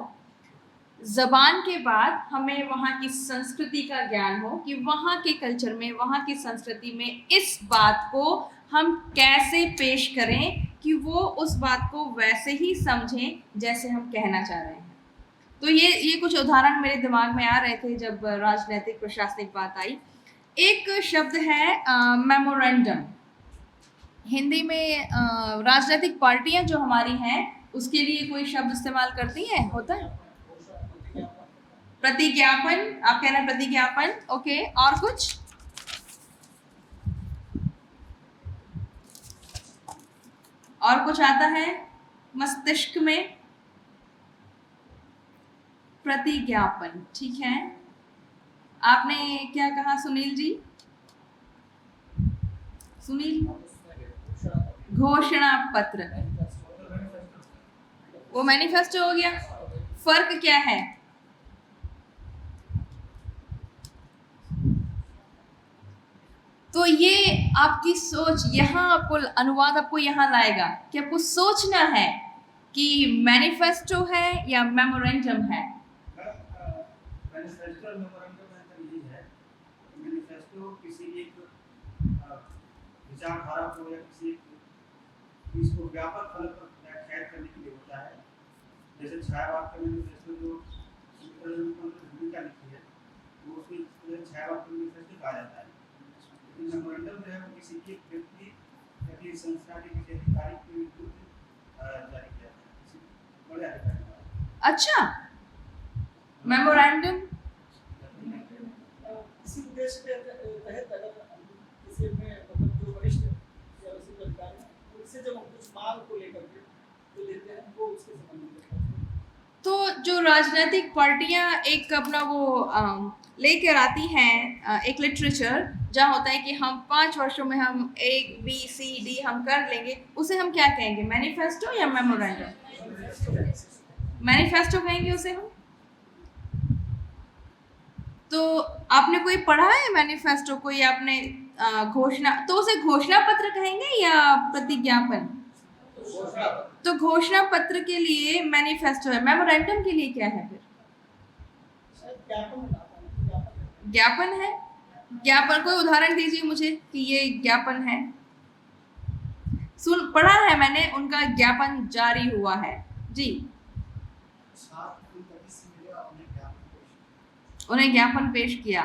ज़बान के बाद हमें वहाँ की संस्कृति का ज्ञान हो कि वहाँ के कल्चर में, वहाँ की संस्कृति में इस बात को हम कैसे पेश करें कि वो उस बात को वैसे ही समझें जैसे हम कहना चाह रहे हैं। तो ये कुछ उदाहरण मेरे दिमाग में आ रहे थे जब राजनैतिक प्रशासनिक बात आई। एक शब्द है मेमोरेंडम। हिंदी में राजनीतिक पार्टियां जो हमारी हैं उसके लिए कोई शब्द इस्तेमाल करती हैं, होता है? प्रतिज्ञापन, आप कहना प्रतिज्ञापन, ओके। और कुछ? और कुछ आता है मस्तिष्क में? प्रतिज्ञापन, ठीक है। आपने क्या कहा सुनील जी? सुनील? घोषणा पत्र, वो मैनिफेस्टो हो गया। फर्क क्या है? तो ये आपकी सोच, यहाँ आपको अनुवाद आपको यहाँ लाएगा कि आपको सोचना है कि मैनिफेस्टो है या मेमोरेंडम है। मैनिफेस्टो और मेमोरेंडम में अंतर यही है, मैनिफेस्टो किसी एक विचारधारा को या किसी इसको व्यापक फल पर व्याख्यात करने के लिए होता है। जैसे छायावाद का मैनिफेस्टो जो भूमिका लिखी है, वो उसकी छायावाद का मैनिफेस्टो कहा जाता है। लेकिन मेमोरेंडम जो है वो किसी एक व्यक्ति या किसी संस्था के किसी अधिकारी के विरुद्ध जारी किया जाता है, किसी बड़े अधिकारी द्वारा। अच्छा, मेमोरेंडम किसी उद्देश्य के तहत अगर किसी में मतलब जो वरिष्ठ या उसी अधिकारी हैं उनसे जब हम कुछ मांग को लेकर के जो देते हैं वो उसके संबंधित है। तो जो राजनीतिक पार्टियां एक अपना वो लेकर आती हैं एक लिटरेचर जहाँ होता है कि हम 5 वर्षों में हम ABCD हम कर लेंगे, उसे हम क्या कहेंगे, मैनिफेस्टो या मेमोरेंडम? मैनिफेस्टो कहेंगे उसे हम। तो आपने कोई पढ़ा है मैनिफेस्टो, कोई आपने घोषणा, तो उसे घोषणा पत्र कहेंगे या प्रतिज्ञापन? तो घोषणा पत्र के लिए मैनिफेस्टो है, मेमोरेंडम के लिए क्या है फिर? ज्ञापन है? ज्ञापन कोई उदाहरण दीजिए मुझे कि ये ज्ञापन है। सुन पढ़ा है मैंने, उनका ज्ञापन जारी हुआ है जी। साथ उन तभी से मिले और उन्हें ज्ञापन पेश किया।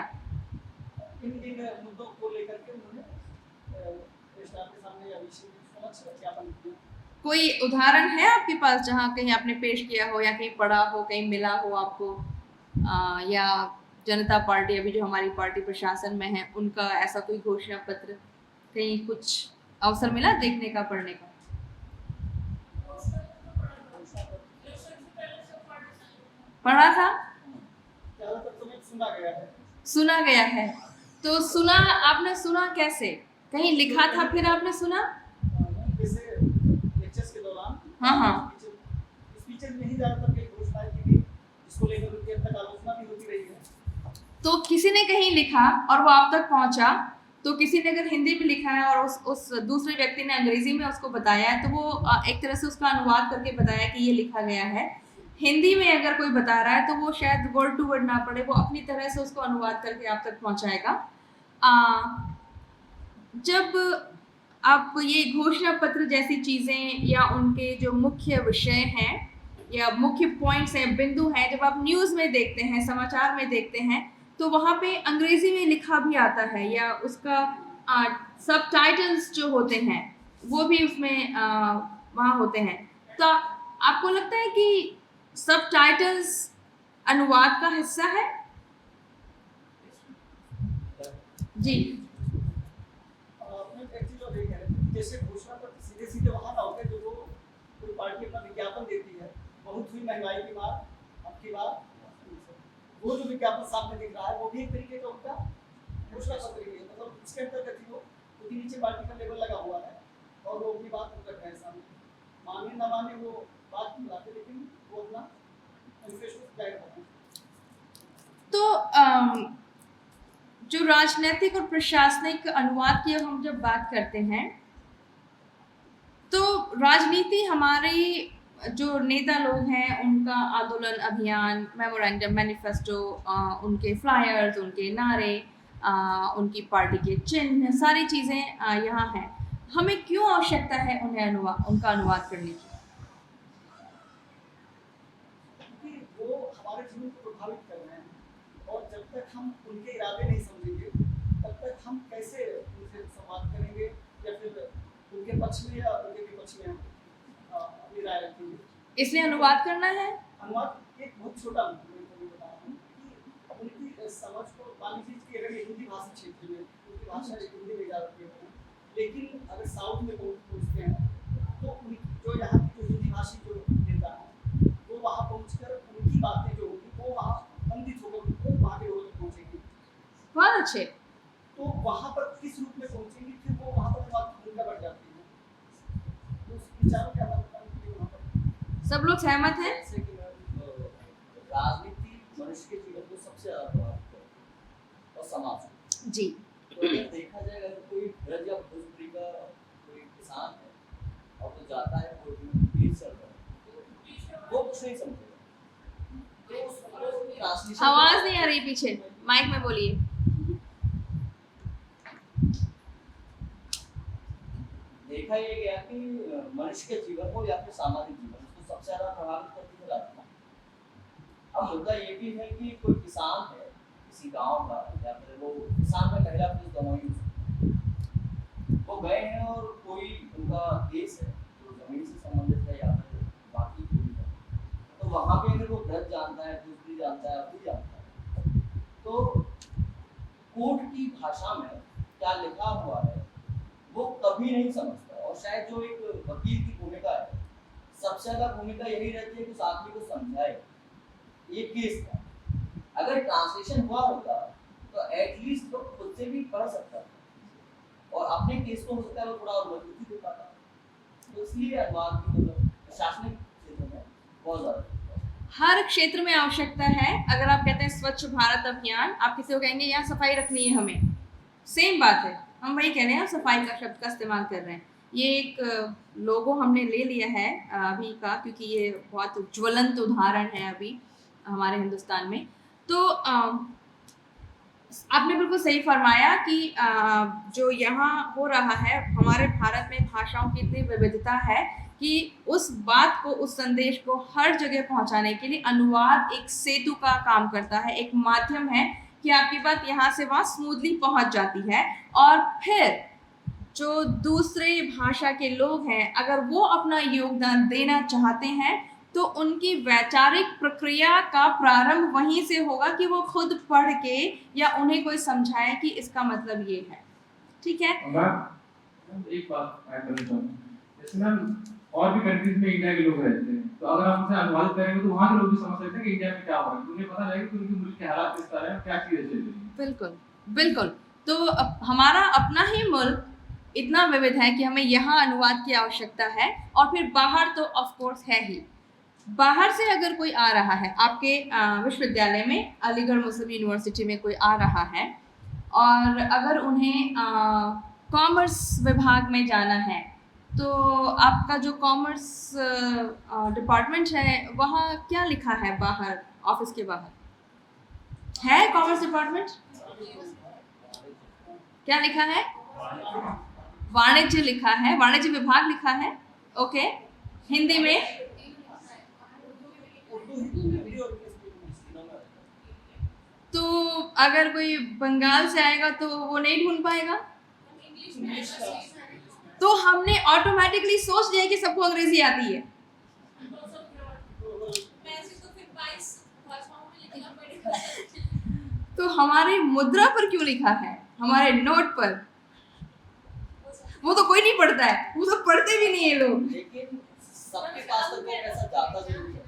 इन मुद्दों को लेकर के उन्होंने रजिस्ट्रार के सामने या विषय समक्ष ज्ञापन किया। कोई उदाहरण है आपके पास जहाँ कहीं आपने पेश किया हो या कहीं पढ़ा हो, कहीं मिला हो आपको? या जनता पार्टी अभी जो हमारी पार्टी प्रशासन में है उनका ऐसा कोई घोषणा पत्र कहीं कुछ अवसर मिला देखने का, पढ़ने का? पढ़ा था, ज़्यादातर तो मैं सुना गया है। सुना गया है। तो सुना, आपने सुना कैसे? कहीं लिखा था फिर आपने सुना? जैसे लेक्चर्स के दौरान हाँ। स्पीचेस में ही ज़्यादातर कई घोषणाएं की गई, जिसको लेकर उनकी अब तक आलोचना भी होती रही है। तो किसी ने कहीं लिखा और वो आप तक पहुंचा, तो किसी ने अगर हिंदी में लिखा है और उस दूसरे व्यक्ति ने अंग्रेजी में उसको बताया है, तो वो एक तरह से उसका अनुवाद करके बताया कि ये लिखा गया है। हिंदी में अगर कोई बता रहा है तो वो शायद वर्ड टू वर्ड ना पढ़े, वो अपनी तरह से उसको अनुवाद करके आप तक पहुंचाएगा। जब आप ये घोषणा पत्र जैसी चीज़ें या उनके जो मुख्य विषय हैं या मुख्य पॉइंट्स हैं, बिंदु हैं, जब आप न्यूज़ में देखते हैं, समाचार में देखते हैं, तो वहाँ पे अंग्रेज़ी में लिखा भी आता है या उसका सबटाइटल्स जो होते हैं वो भी उसमें वहाँ होते हैं। तो आपको लगता है कि सबटाइटल्स अनुवाद का हिस्सा है? जी। जैसे घोषणा पत्र सीधे सीधे वहाँ ना होते, जो वो कोई पार्टी अपना विज्ञापन देती है, बहुत हुई महंगाई की बात, अब की बात, वो जो विज्ञापन सामने दिख रहा है वो भी एक तरीके का उनका घोषणा पत्र ही है। मतलब इसके अंतर्गत ही वो, क्योंकि नीचे पार्टी का लेबल लगा हुआ है और वो अपनी बात रख रहे हैं सामने, माने ना माने वो बात नहीं लाते, लेकिन वो अपना मैनिफेस्टो जाहिर करते हैं। तो जो राजनीतिक और प्रशासनिक अनुवाद की हम जब बात करते हैं, तो राजनीति हमारे जो नेता लोग हैं उनका आंदोलन, अभियान, मेमोरेंडम, मैनिफेस्टो, उनके फ्लायर्स, उनके नारे, उनकी पार्टी के चिन्ह, सारी चीज़ें यहाँ हैं। हमें क्यों आवश्यकता है उन्हें उनका अनुवाद करने की? क्योंकि वो हमारे जीवन को प्रभावित कर रहे हैं और जब तक हम उनके इरादे नहीं समझेंगे तब तक हम कैसे उनसे संवाद करेंगे या फिर उनके पक्ष में या उनके विपक्ष में अपनी राय रखेंगे। इसलिए अनुवाद करना है। अनुवाद एक बहुत छोटा मैं बता रहा हूँ कि उनकी समझ को, मान लीजिए कि अगर ये हिंदी भाषी क्षेत्र में उनकी भाषा हिंदी में ज़्यादा प्रयोग है, लेकिन अगर साउथ में पहुँचते हैं तो जो यहाँ की जो हिंदी भाषी जो नेता है वो वहाँ पहुँचकर उनकी बातें जो होंगी वो वहाँ बंदित होकर वहाँ के लोगों तक पहुँचेंगी। बहुत अच्छे। तो वहाँ पर किस रूप में पहुँचेंगी, फिर वो वहाँ पर बात भूमिका बढ़ जाती है। तो उस विचारों के आधार पर वहाँ पर सब लोग सहमत हैं? जैसे कि राजनीति मनुष्य के जीवन को सबसे ज़्यादा प्रभावित करती है और समाज जी। तो अगर देखा जाए, अगर कोई ब्रज या भोजपुरी का कोई किसान है और तो जाता है कोर्ट में वकील चल रहा है, वो कुछ नहीं समझेगा। तो उसको ट्रांसलेशन आवाज नहीं आ रही पीछे, माइक में बोलिए। देखा ये गया कि मनुष्य के जीवन को या फिर सामाजिक जीवन को सबसे ज़्यादा प्रभावित करती है राजनीति। अब मुद्दा ये भी है कि कोई किसान है किसी गांव का, या फिर वो किसान में महिला पुरुष दोनों ही, वो गए हैं और कोई उनका केस है जो जमीन से संबंधित है या फिर बाकी कोई है, तो वहाँ पे अगर वो ब्रज जानता है, दूसरी जानता है, अपनी जानता है, तो कोर्ट की भाषा में क्या लिखा हुआ है वो कभी नहीं समझता। और शायद जो एक वकील की भूमिका है, सबसे ज़्यादा भूमिका यही रहती है कि उस आदमी को समझाए ये केस था। अगर ट्रांसलेशन हुआ होता तो एटलीस्ट वो खुद से भी पढ़ सकता था और अपने केस को हो सकता है वो थोड़ा और मजबूती दे पाता। तो इसलिए अनुवाद की मतलब प्रशासनिक क्षेत्र में बहुत ज़्यादा हर क्षेत्र में आवश्यकता है। अगर आप कहते हैं स्वच्छ भारत अभियान, आप किसी को कहेंगे यहाँ सफाई रखनी है, हमें सेम बात है, हम वही कह रहे हैं, सफाई का शब्द का इस्तेमाल कर रहे हैं। ये एक लोगो हमने ले लिया है अभी का, क्योंकि ये बहुत ज्वलंत उदाहरण है अभी हमारे हिंदुस्तान में। तो आपने बिल्कुल सही फरमाया कि जो यहाँ हो रहा है हमारे भारत में भाषाओं की इतनी विविधता है कि उस बात को, उस संदेश को हर जगह पहुंचाने के लिए अनुवाद एक सेतु का काम करता है, एक माध्यम है कि आपकी बात यहाँ से वहाँ स्मूथली पहुंच जाती है। और फिर जो दूसरे भाषा के लोग हैं, अगर वो अपना योगदान देना चाहते हैं तो उनकी वैचारिक प्रक्रिया का प्रारंभ वहीं से होगा कि वो खुद पढ़ के या उन्हें कोई समझाए कि इसका मतलब ये है। ठीक है। मैम एक बात ऐड करना चाहूँगा, जैसे मैम और भी कंट्रीज में इंडिया के लोग रहते हैं, तो अगर आप उसे अनुवादित करेंगे तो वहाँ के लोग भी समझ सकते हैं कि इंडिया में क्या हो रहा है, उन्हें पता लगेगा कि उनके मुल्क के हालात किस तरह हैं, क्या चीज़ें चल रही हैं। बिल्कुल बिल्कुल। तो हमारा अपना ही मुल्क इतना विविध है कि हमें यहाँ अनुवाद की आवश्यकता है, और फिर बाहर तो ऑफ कोर्स है ही। बाहर से अगर कोई आ रहा है आपके विश्वविद्यालय में, अलीगढ़ मुस्लिम यूनिवर्सिटी में कोई आ रहा है और अगर उन्हें कॉमर्स विभाग में जाना है, तो आपका जो कॉमर्स डिपार्टमेंट है वहाँ क्या लिखा है बाहर, ऑफिस के बाहर है कॉमर्स डिपार्टमेंट? क्या लिखा है? वाणिज्य लिखा है, वाणिज्य विभाग लिखा है। ओके, हिंदी में? तो अगर कोई बंगाल से आएगा तो वो नहीं ढूंढ पाएगा। तो हमने ऑटोमेटिकली सोच लिया कि सबको अंग्रेजी आती है। तो हमारे मुद्रा पर क्यों लिखा है, हमारे नोट पर? वो तो कोई नहीं पढ़ता है, वो तो पढ़ते भी नहीं है लोग। लेकिन सबके पास तो ऐसा जाता जरूर है,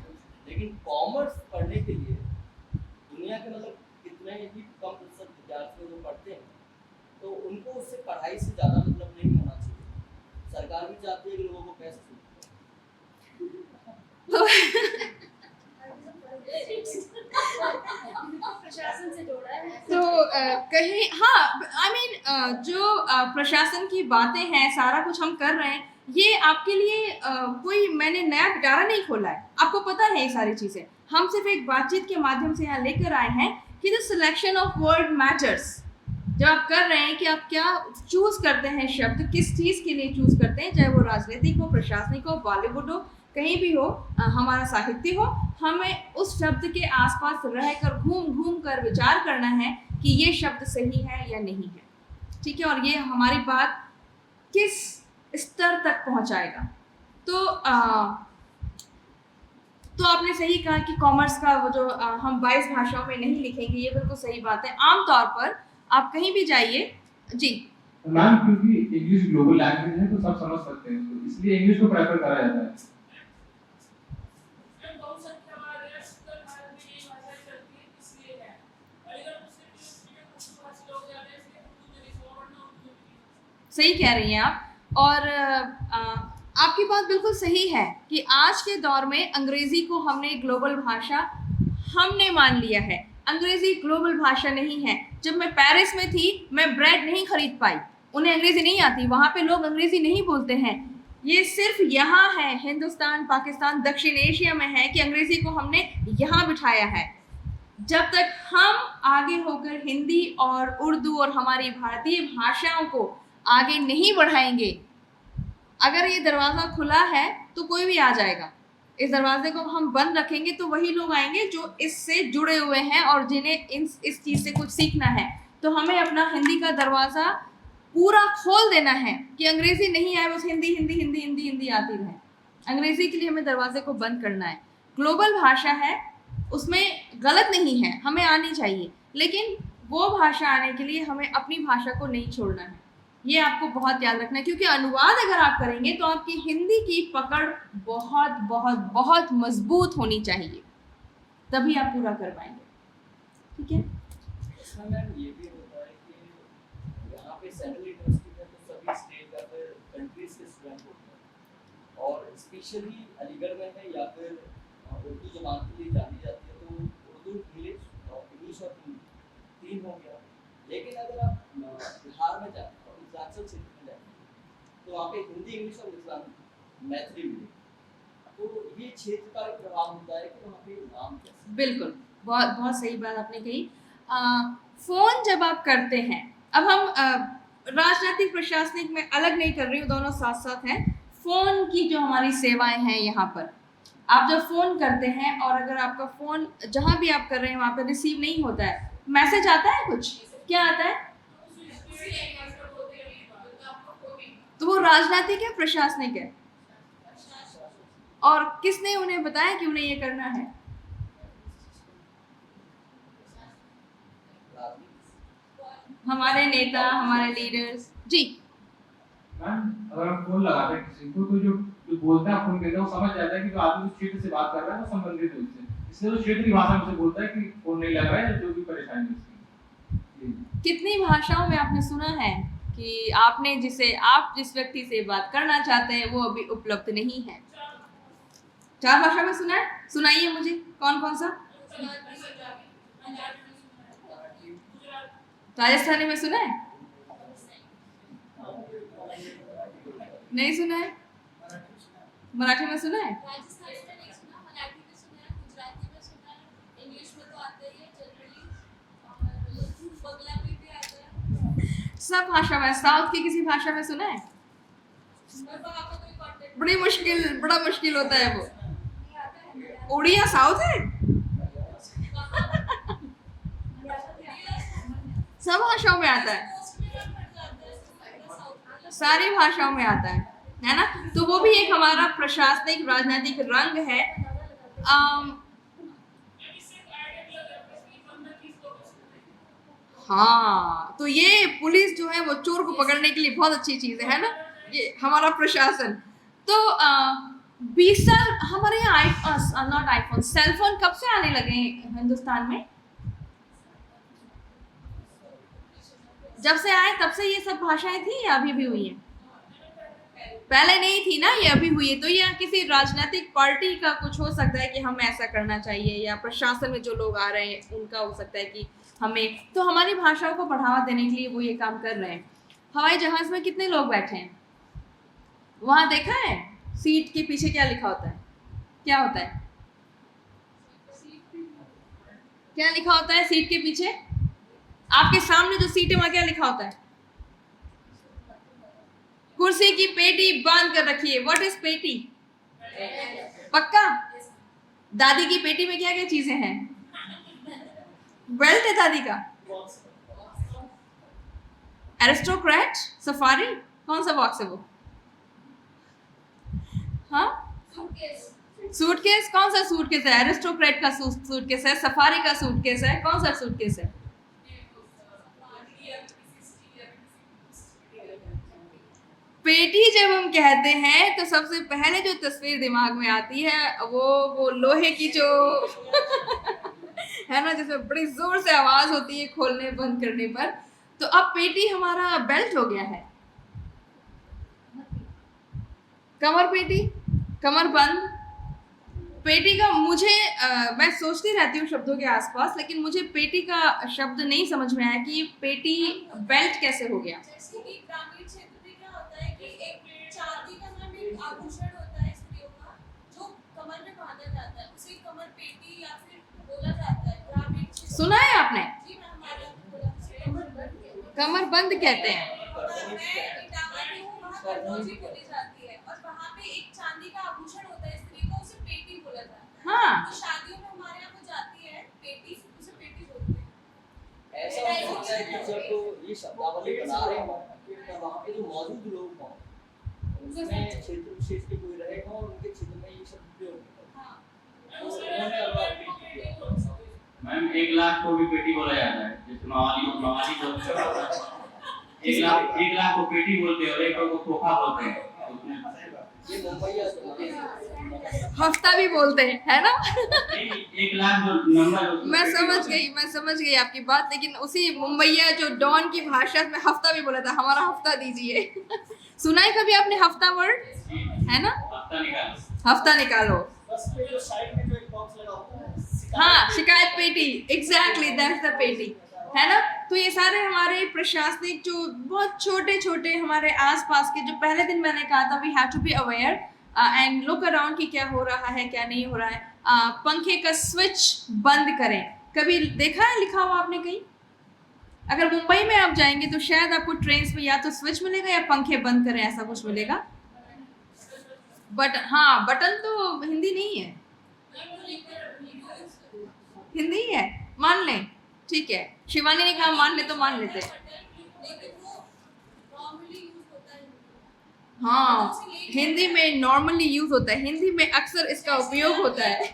लेकिन कॉमर्स पढ़ने के लिए दुनिया के मतलब कितने ही कम प्रतिशत विद्यार्थी जो पढ़ते हैं, तो उनको उससे पढ़ाई से ज़्यादा मतलब नहीं होना चाहिए। सरकार भी चाहती है कि लोगों को पैसे प्रशासन से जोड़ा है। तो कहीं हाँ, आई मीन जो प्रशासन की बातें हैं, सारा कुछ हम कर रहे हैं, ये आपके लिए कोई मैंने नया पिटारा नहीं खोला है, आपको पता है ये सारी चीज़ें। हम सिर्फ एक बातचीत के माध्यम से यहाँ लेकर आए हैं कि the selection of word matters. जब आप कर रहे हैं कि आप क्या चूज करते हैं शब्द, किस चीज़ के लिए चूज करते हैं, चाहे वो राजनीतिक हो, प्रशासनिक हो, बॉलीवुड हो, कहीं भी हो, हमारा साहित्य हो, हमें उस शब्द के आसपास रहकर घूम घूम कर विचार करना है कि ये शब्द सही है या नहीं है। ठीक है, और ये हमारी बात किस स्तर तक पहुंचाएगा। तो आपने सही कहा कि कॉमर्स का वो जो हम 22 भाषाओं में नहीं लिखेंगे, ये बिल्कुल सही बात है। आमतौर पर आप कहीं भी जाइए जी। मैम क्योंकि इंग्लिश ग्लोबल लैंग्वेज है तो सब समझ सकते हैं, तो इसलिए इंग्लिश को प्रेफर करा जाता है। सही कह रही हैं आप, और आपकी बात बिल्कुल सही है कि आज के दौर में अंग्रेजी को हमने ग्लोबल भाषा हमने मान लिया है। अंग्रेजी ग्लोबल भाषा नहीं है। जब मैं पेरिस में थी, मैं ब्रेड नहीं खरीद पाई, उन्हें अंग्रेजी नहीं आती, वहाँ पे लोग अंग्रेजी नहीं बोलते हैं। ये सिर्फ यहाँ है, हिंदुस्तान, पाकिस्तान, दक्षिण एशिया में है कि अंग्रेजी को हमने यहाँ बिठाया है। जब तक हम आगे होकर हिंदी और उर्दू और हमारी भारतीय भाषाओं को आगे नहीं बढ़ाएंगे, अगर ये दरवाज़ा खुला है तो कोई भी आ जाएगा। इस दरवाजे को हम बंद रखेंगे तो वही लोग आएंगे जो इससे जुड़े हुए हैं और जिन्हें इस चीज़ से कुछ सीखना है। तो हमें अपना हिंदी का दरवाज़ा पूरा खोल देना है कि अंग्रेज़ी नहीं आए, बस हिंदी हिंदी हिंदी हिंदी हिंदी आती रहे। अंग्रेज़ी के लिए हमें दरवाजे को बंद करना है। ग्लोबल भाषा है, उसमें गलत नहीं है, हमें आनी चाहिए, लेकिन वो भाषा आने के लिए हमें अपनी भाषा को नहीं छोड़ना है। ये आपको बहुत याद रखना है, क्योंकि अनुवाद अगर आप करेंगे तो आपकी हिंदी की पकड़ बहुत बहुत बहुत मजबूत होनी चाहिए, तभी आप पूरा कर पाएंगे। ठीक है। इसमें मैम ये भी होता है कि यहाँ पे सेंट्रल यूनिवर्सिटी में तो सभी स्टेट या फिर कंट्रीज के स्टूडेंट होते हैं, और स्पेशली अलीगढ़ में है या फिर उर्दू जबान के लिए जानी जाती है, तो उर्दू, इंग्लिश और हिंदी तीन हो गया। लेकिन अगर आप बिहार में जाए और मिथिलांचल क्षेत्र में जाए तो वहाँ पे हिंदी, इंग्लिश और मैथिली मिलेगी। तो ये क्षेत्र का एक प्रभाव होता है कि वहाँ पे नाम कैसे। बिल्कुल, बहुत बहुत सही बात आपने कही। फ़ोन जब आप करते हैं, अब हम राजनीतिक प्रशासनिक में अलग नहीं कर रही हूँ, दोनों साथ साथ हैं। फ़ोन की जो हमारी सेवाएं हैं यहाँ पर, आप जब फ़ोन करते हैं और अगर आपका फ़ोन जहाँ भी आप कर रहे हैं वहाँ पर रिसीव नहीं होता है, मैसेज आता है कुछ, क्या आता है? तो वो राजनीतिक है प्रशासनिक है? और किसने उन्हें बताया कि उन्हें ये करना है? हमारे नेता, हमारे लीडर्स जी। मैम अगर हम फोन लगाते हैं किसी को तो जो जो बोलता है फोन करता है वो समझ जाता है कि जो आदमी उस क्षेत्र से बात कर रहा है वो संबंधित है उससे, इसलिए वो क्षेत्र की भाषा में से बोलता है कि फोन नहीं लग रहा है या जो भी परेशानी है उसकी। कितनी भाषाओं में आपने सुना है कि आपने जिस व्यक्ति से बात करना चाहते हैं वो अभी उपलब्ध नहीं है? 4 भाषा में सुना है? सुनाइए मुझे, कौन कौन सा? राजस्थानी में सुना है? नहीं सुना है? मराठी में सुना है? राजस्थानी में नहीं सुना, मराठी में सुना है, गुजराती में सुना है, इंग्लिश में तो आता ही है जनरली, और बंगला में भी आता है। सब भाषा में। साउथ की किसी भाषा में सुना है? पर वहाँ पे कोई कांटेक्ट बड़ा मुश्किल होता है वो। उड़िया साउथ है? सब भाषाओं में आता है, सारी भाषाओं में आता है ना? तो वो भी एक हमारा प्रशासनिक राजनीतिक रंग है। हाँ, तो ये पुलिस जो है वो चोर को पकड़ने के लिए बहुत अच्छी चीज है ना, ये हमारा प्रशासन। तो 20 साल हमारे यहाँ नॉट आईफोन, सेलफोन कब से आने लगे हैं हिंदुस्तान में? जब से आए तब से ये सब भाषाएं थी या अभी भी हुई हैं? पहले नहीं थी ना, ये अभी हुई है। तो ये किसी राजनीतिक पार्टी का कुछ हो सकता है कि हम ऐसा करना चाहिए, या प्रशासन में जो लोग आ रहे हैं उनका हो सकता है कि हमें, तो हमारी भाषाओं को बढ़ावा देने के लिए वो ये काम कर रहे हैं। हवाई जहाज में कितने लोग बैठे हैं? वहां देखा है सीट के पीछे क्या लिखा होता है? क्या होता है? क्या लिखा होता है सीट के पीछे? आपके सामने जो सीट है वहां क्या लिखा होता है? कुर्सी की पेटी बांध कर रखिए। व्हाट इज पेटी? पक्का? दादी की पेटी में क्या क्या चीजें हैं? बेल्ट है दादी का। एरिस्टोक्रेट सफारी, कौन सा बॉक्स है वो? हाँ, सूटकेस। कौन सा सूटकेस है? एरिस्टोक्रेट का सूटकेस है, सफारी का सूटकेस है, कौन सा सूटकेस है? पेटी जब हम कहते हैं तो सबसे पहले जो तस्वीर दिमाग में आती है वो लोहे की जो है ना, जिसमें बड़ी जोर से आवाज होती है खोलने बंद करने पर। तो अब पेटी हमारा बेल्ट हो गया है। कमर पेटी, कमर बंद पेटी का मुझे मैं सोचती रहती हूँ शब्दों के आसपास, लेकिन मुझे पेटी का शब्द नहीं समझ में आया कि पेटी बेल्ट कैसे हो गया। जैसे कि ग्रामीण क्षेत्र में क्या होता है कि एक चांदी का नाम एक आभूषण होता है स्त्रियों का जो कमर में बांधा जाता है, उसे कमर पेटी या फिर बोला जाता है ग्रामीण क्षेत्र। सुना है आपने? जी मैं हमारे कमर बंद कमर बंद कहते हैं। मैं इटावा में हूँ, वहाँ कटोजी बोली जाती है और वहाँ पे एक चांदी का आभूषण होता है स्त्री को, उसे पेटी बोला जाता है। हाँ, तो शादियों में हमारे यहाँ वो जाती है पेटी, उसे पेटी बोलते हैं। ऐसा हो सकता है कि जब ये शब्दावली बना रहे हों फिर वहाँ पे जो मौजूद लोग हों उसमें क्षेत्र विशेष के कोई रहे हों और उनके क्षेत्र में ये शब्द प्रयोग होता है, तो उन्होंने अलग पेटी किया। मैम 1 लाख को भी पेटी बोला जाता है, जैसे मवाली को 1 लाख को पेटी बोलते हैं और 1 को खोखा बोलते हैं। ये मुंबई हफ्ता भी बोलते हैं, है ना? 1 लाख जो नंबर मैं समझ गई आपकी बात, लेकिन उसी मुंबईया जो डॉन की भाषा में हफ्ता भी बोला था, हमारा हफ्ता दीजिए। सुना है कभी आपने हफ्ता वर्ड? है ना, हफ्ता निकालो। बस पे जो साइड में जो एक बॉक्स लगा होता है, हाँ, शिकायत पेटी, एग्जैक्टली दैट्स द पेटी, है ना? तो ये सारे हमारे प्रशासनिक जो बहुत छोटे छोटे हमारे आसपास के, जो पहले दिन मैंने कहा था we have to be aware and look around कि क्या हो रहा है क्या नहीं हो रहा है। पंखे का स्विच बंद करें। कभी देखा है लिखा हुआ आपने कहीं? अगर मुंबई में आप जाएंगे तो शायद आपको ट्रेन में या तो स्विच मिलेगा या पंखे बंद करें ऐसा कुछ मिलेगा। बट हाँ, बटन तो हिंदी नहीं है, हिंदी ही है, मान लें, ठीक है। शिवानी ने कहा मान ले तो मान लेते। हाँ, हिंदी में नॉर्मली यूज होता है, हिंदी में अक्सर इसका उपयोग होता है।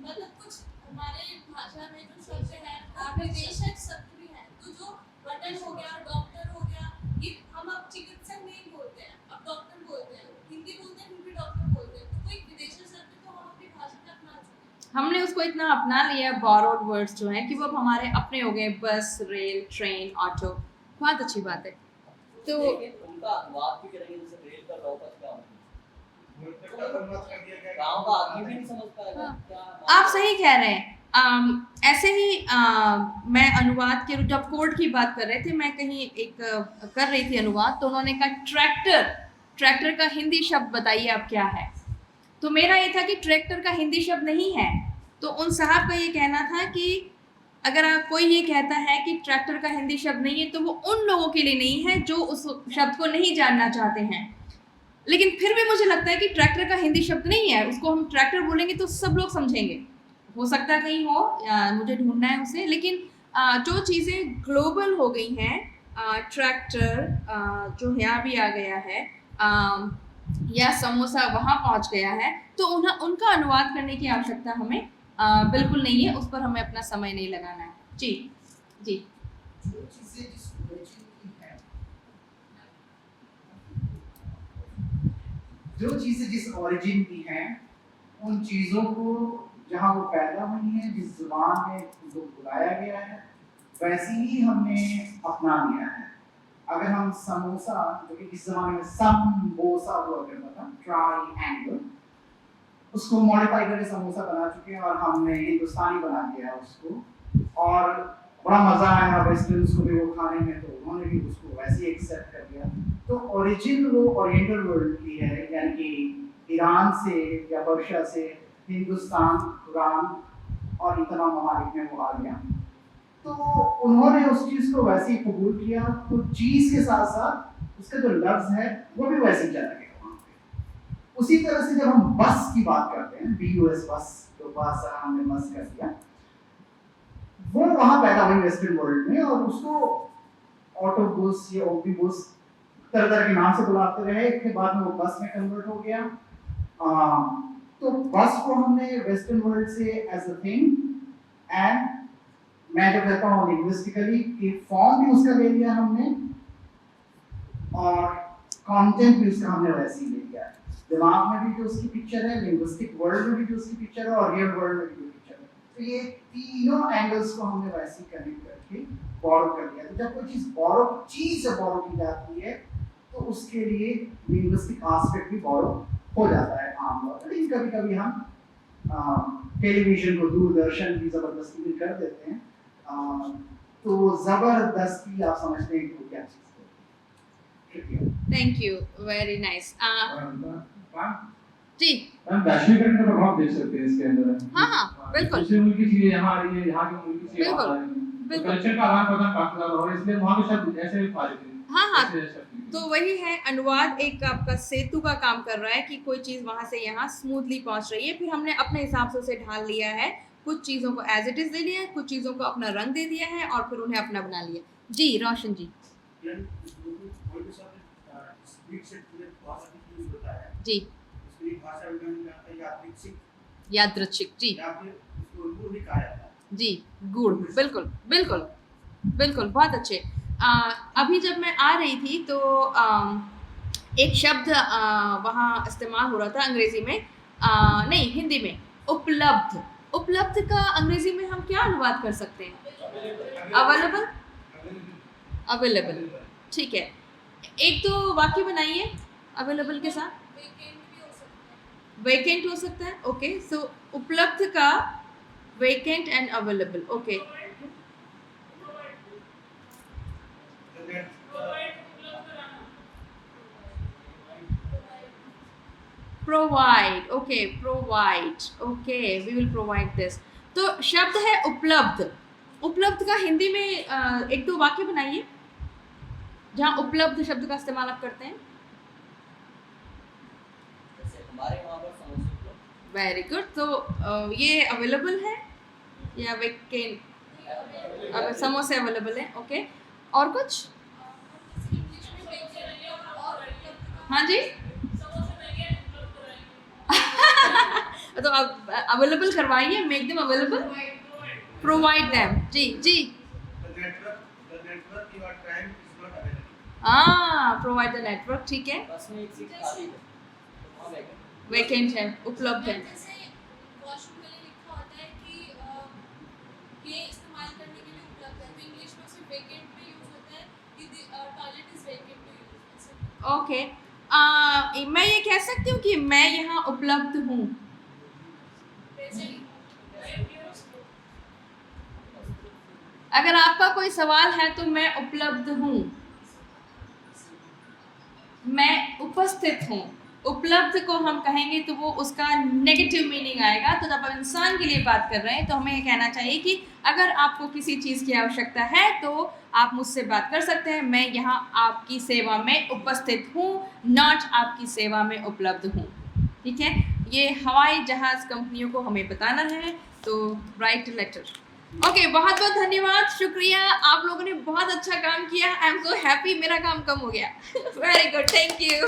मतलब कुछ हमारे भाषा में जो शब्द है विदेशक शब्द भी है, तो जो बटन हो गया, डॉक्टर हो गया, ये हम अब चिकित्सक नहीं बोलते हैं, अब डॉक्टर बोलते हैं, हिंदी बोलते हैं फिर भी डॉक्टर बोलते हैं, तो कोई विदेशी शब्द तो हम अपनी भाषा में अपना सकते हैं। हमने उसको इतना अपना लिया बोरोड वर्ड्स जो हैं कि वो अब हमारे अपने हो गए, बस, रेल, ट्रेन, ऑटो। बहुत अच्छी बात है। तो लेकिन उनका अनुवाद भी करेंगे, जैसे रेल का लौपत का गाँव का आदमी भी नहीं समझ पाएगा हाँ। क्या। आप सही कह रहे हैं। ऐसे ही मैं अनुवाद के जब कोर्ट की बात कर रहे थे, मैं कहीं एक कर रही थी अनुवाद, तो उन्होंने कहा ट्रैक्टर, ट्रैक्टर का हिंदी शब्द बताइए आप क्या है। तो मेरा ये था कि ट्रैक्टर का हिंदी शब्द नहीं है। तो उन साहब का ये कहना था कि अगर कोई ये कहता है कि ट्रैक्टर का हिंदी शब्द नहीं है तो वो उन लोगों के लिए नहीं है जो उस शब्द को नहीं जानना चाहते हैं। लेकिन फिर भी मुझे लगता है कि ट्रैक्टर का हिंदी शब्द नहीं है, उसको हम ट्रैक्टर बोलेंगे तो सब लोग समझेंगे। हो सकता है कहीं हो, मुझे ढूंढना है उसे। लेकिन जो चीज़ें ग्लोबल हो गई हैं, ट्रैक्टर जो यहाँ भी आ गया है, या समोसा वहाँ पहुँच गया है, तो उनका अनुवाद करने की आवश्यकता हमें बिल्कुल नहीं है। उस पर हमें अपना समय नहीं लगाना है। जी जी। जो चीजें जिस origin की हैं, जो चीजें जिस ओरिजिन की हैं, उन चीजों को जहाँ वो पैदा हुई हैं, जिस जुबान में उनको बुलाया गया है, वैसी ही हमने अपना लिया है। अगर हम समोसा, जो कि इस जमाने में समोसा हुआ करता था, ट्रायंगल, उसको मॉडिफाई करके समोसा बना चुके हैं और हमने हिंदुस्तानी बना दिया है उसको। और बड़ा मजा आया वेस्टर्न्स को भी वो खाने में, तो उन्होंने भी उसको वैसे ही एक्सेप्ट कर दिया। तो ओरिजिन वो ओरिएंटल वर्ल्ड की है, यानी कि ईरान से या पर्शिया से हिंदुस्तान, कुरान और इतना ममालिक में वो आ गया। तो उन्होंने उस चीज को वैसे ही कबूल किया, तो चीज के साथ साथ उसका जो लफ्ज है वो भी वैसे ही चला गया वहाँ पे। उसी तरह से जब हम बस की बात करते हैं, BUS बस, तो बस हमने बस कर दिया, वो वहाँ पैदा हुई वेस्टर्न वर्ल्ड में, और उसको ऑटो बस या ओपी बस तरह तरह के नाम से बुलाते रहे। फिर बाद में वो बस में कन्वर्ट हो गया। तो बस को हमने वेस्टर्न वर्ल्ड से एज अ थिंग, एंड मैं जो कहता हूँ लिंग्विस्टिकली कि फॉर्म भी उसका ले लिया हमने और कंटेंट भी उसका हमने वैसे ही ले लिया है। दिमाग में भी जो उसकी पिक्चर है, लिंग्विस्टिक वर्ल्ड में भी जो उसकी पिक्चर है, और रियल वर्ल्ड में भी जो पिक्चर है, तो ये तीनों एंगल्स को हमने वैसे ही कनेक्ट करके बोरो कर दिया। तो जब कोई चीज से बोरो की जाती है तो उसके लिए लिंग्विस्टिक एस्पेक्ट भी बोरो हो जाता है आमतौर पर। लेकिन कभी कभी हम टेलीविजन को, दूरदर्शन की जबरदस्ती भी कर देते हैं। तो जबरदस्ती आप समझते हैं कि क्या चीज है। Thank you, very nice. जी हम वैश्वीकरण का प्रभाव देख सकते हैं इसके अंदर। हाँ हाँ बिल्कुल दूसरे मुल्क की चीजें यहाँ आ रही है, यहाँ के मुल्क की चीजें बिल्कुल, वहाँ आ रही हैं। बिल्कुल। कल्चर का आदान प्रदान काफी ज्यादा हो रहा है, इसलिए वहाँ के शब्द ऐसे पारित हैं। हाँ हाँ, ऐसे शब्द। तो वही है, अनुवाद एक आपका सेतु का काम कर रहा है कि कोई चीज़ वहाँ से यहाँ स्मूथली पहुँच रही है। फिर हमने अपने हिसाब से उसे ढाल लिया है, कुछ चीज़ों को एज इट इज़ ले लिया है, कुछ चीज़ों को अपना रंग दे दिया है और फिर उन्हें अपना बना लिया। जी रोशन जी। जी यादृच्छिक, जी जी, गुड़, बिल्कुल बिल्कुल बिल्कुल, बहुत अच्छे। अभी जब मैं आ रही थी तो एक शब्द वहाँ इस्तेमाल हो रहा था अंग्रेज़ी में, नहीं हिंदी में, उपलब्ध। उपलब्ध का अंग्रेज़ी में हम क्या अनुवाद कर सकते हैं? अवेलेबल, अवेलेबल, ठीक है। एक तो वाक्य बनाइए अवेलेबल के साथ। वेकेंट हो सकता है, ओके। सो उपलब्ध का vacant and available, okay. Provide, okay, provide, okay, we will provide this. तो शब्द है उपलब्ध। उपलब्ध का हिंदी में एक दो वाक्य बनाइए जहाँ उपलब्ध शब्द का इस्तेमाल आप करते हैं। जैसे हमारे वहाँ पर समोसे उपलब्ध वेरी गुड। तो ये अवेलेबल है या वेकेंट? अब समोसे अवेलेबल है, ओके। और कुछ? हाँ जी। तो अब अवेलेबल करवाइए, make them available, provide them. जी जी, The network you are trying is not available. हाँ, प्रोवाइड द नेटवर्क, ठीक है। बस में एक सीट खाली है तो वहाँ वैकेंट वेकेंट है, उपलब्ध है। जैसे वॉशरूम के लिए लिखा होता है कि ये इस्तेमाल करने के लिए उपलब्ध है, तो इंग्लिश में सिर्फ वेकेंट में यूज होता है कि toilet is vacant to use. Okay, मैं ये कह सकती हूँ कि मैं यहाँ उपलब्ध हूँ। अगर आपका कोई सवाल है तो मैं उपलब्ध हूँ, मैं उपस्थित हूँ। उपलब्ध को हम कहेंगे तो वो उसका नेगेटिव मीनिंग आएगा। तो जब हम इंसान के लिए बात कर रहे हैं तो हमें ये कहना चाहिए कि अगर आपको किसी चीज़ की आवश्यकता है तो आप मुझसे बात कर सकते हैं। मैं यहाँ आपकी सेवा में उपस्थित हूँ, नॉट आपकी सेवा में उपलब्ध हूँ। ठीक है, ये हवाई जहाज़ कंपनियों को हमें बताना है, तो राइट लेटर। ओके, बहुत बहुत धन्यवाद, शुक्रिया, आप लोगों ने बहुत अच्छा काम किया। आई एम सो हैप्पी, मेरा काम कम हो गया। Very good, thank you.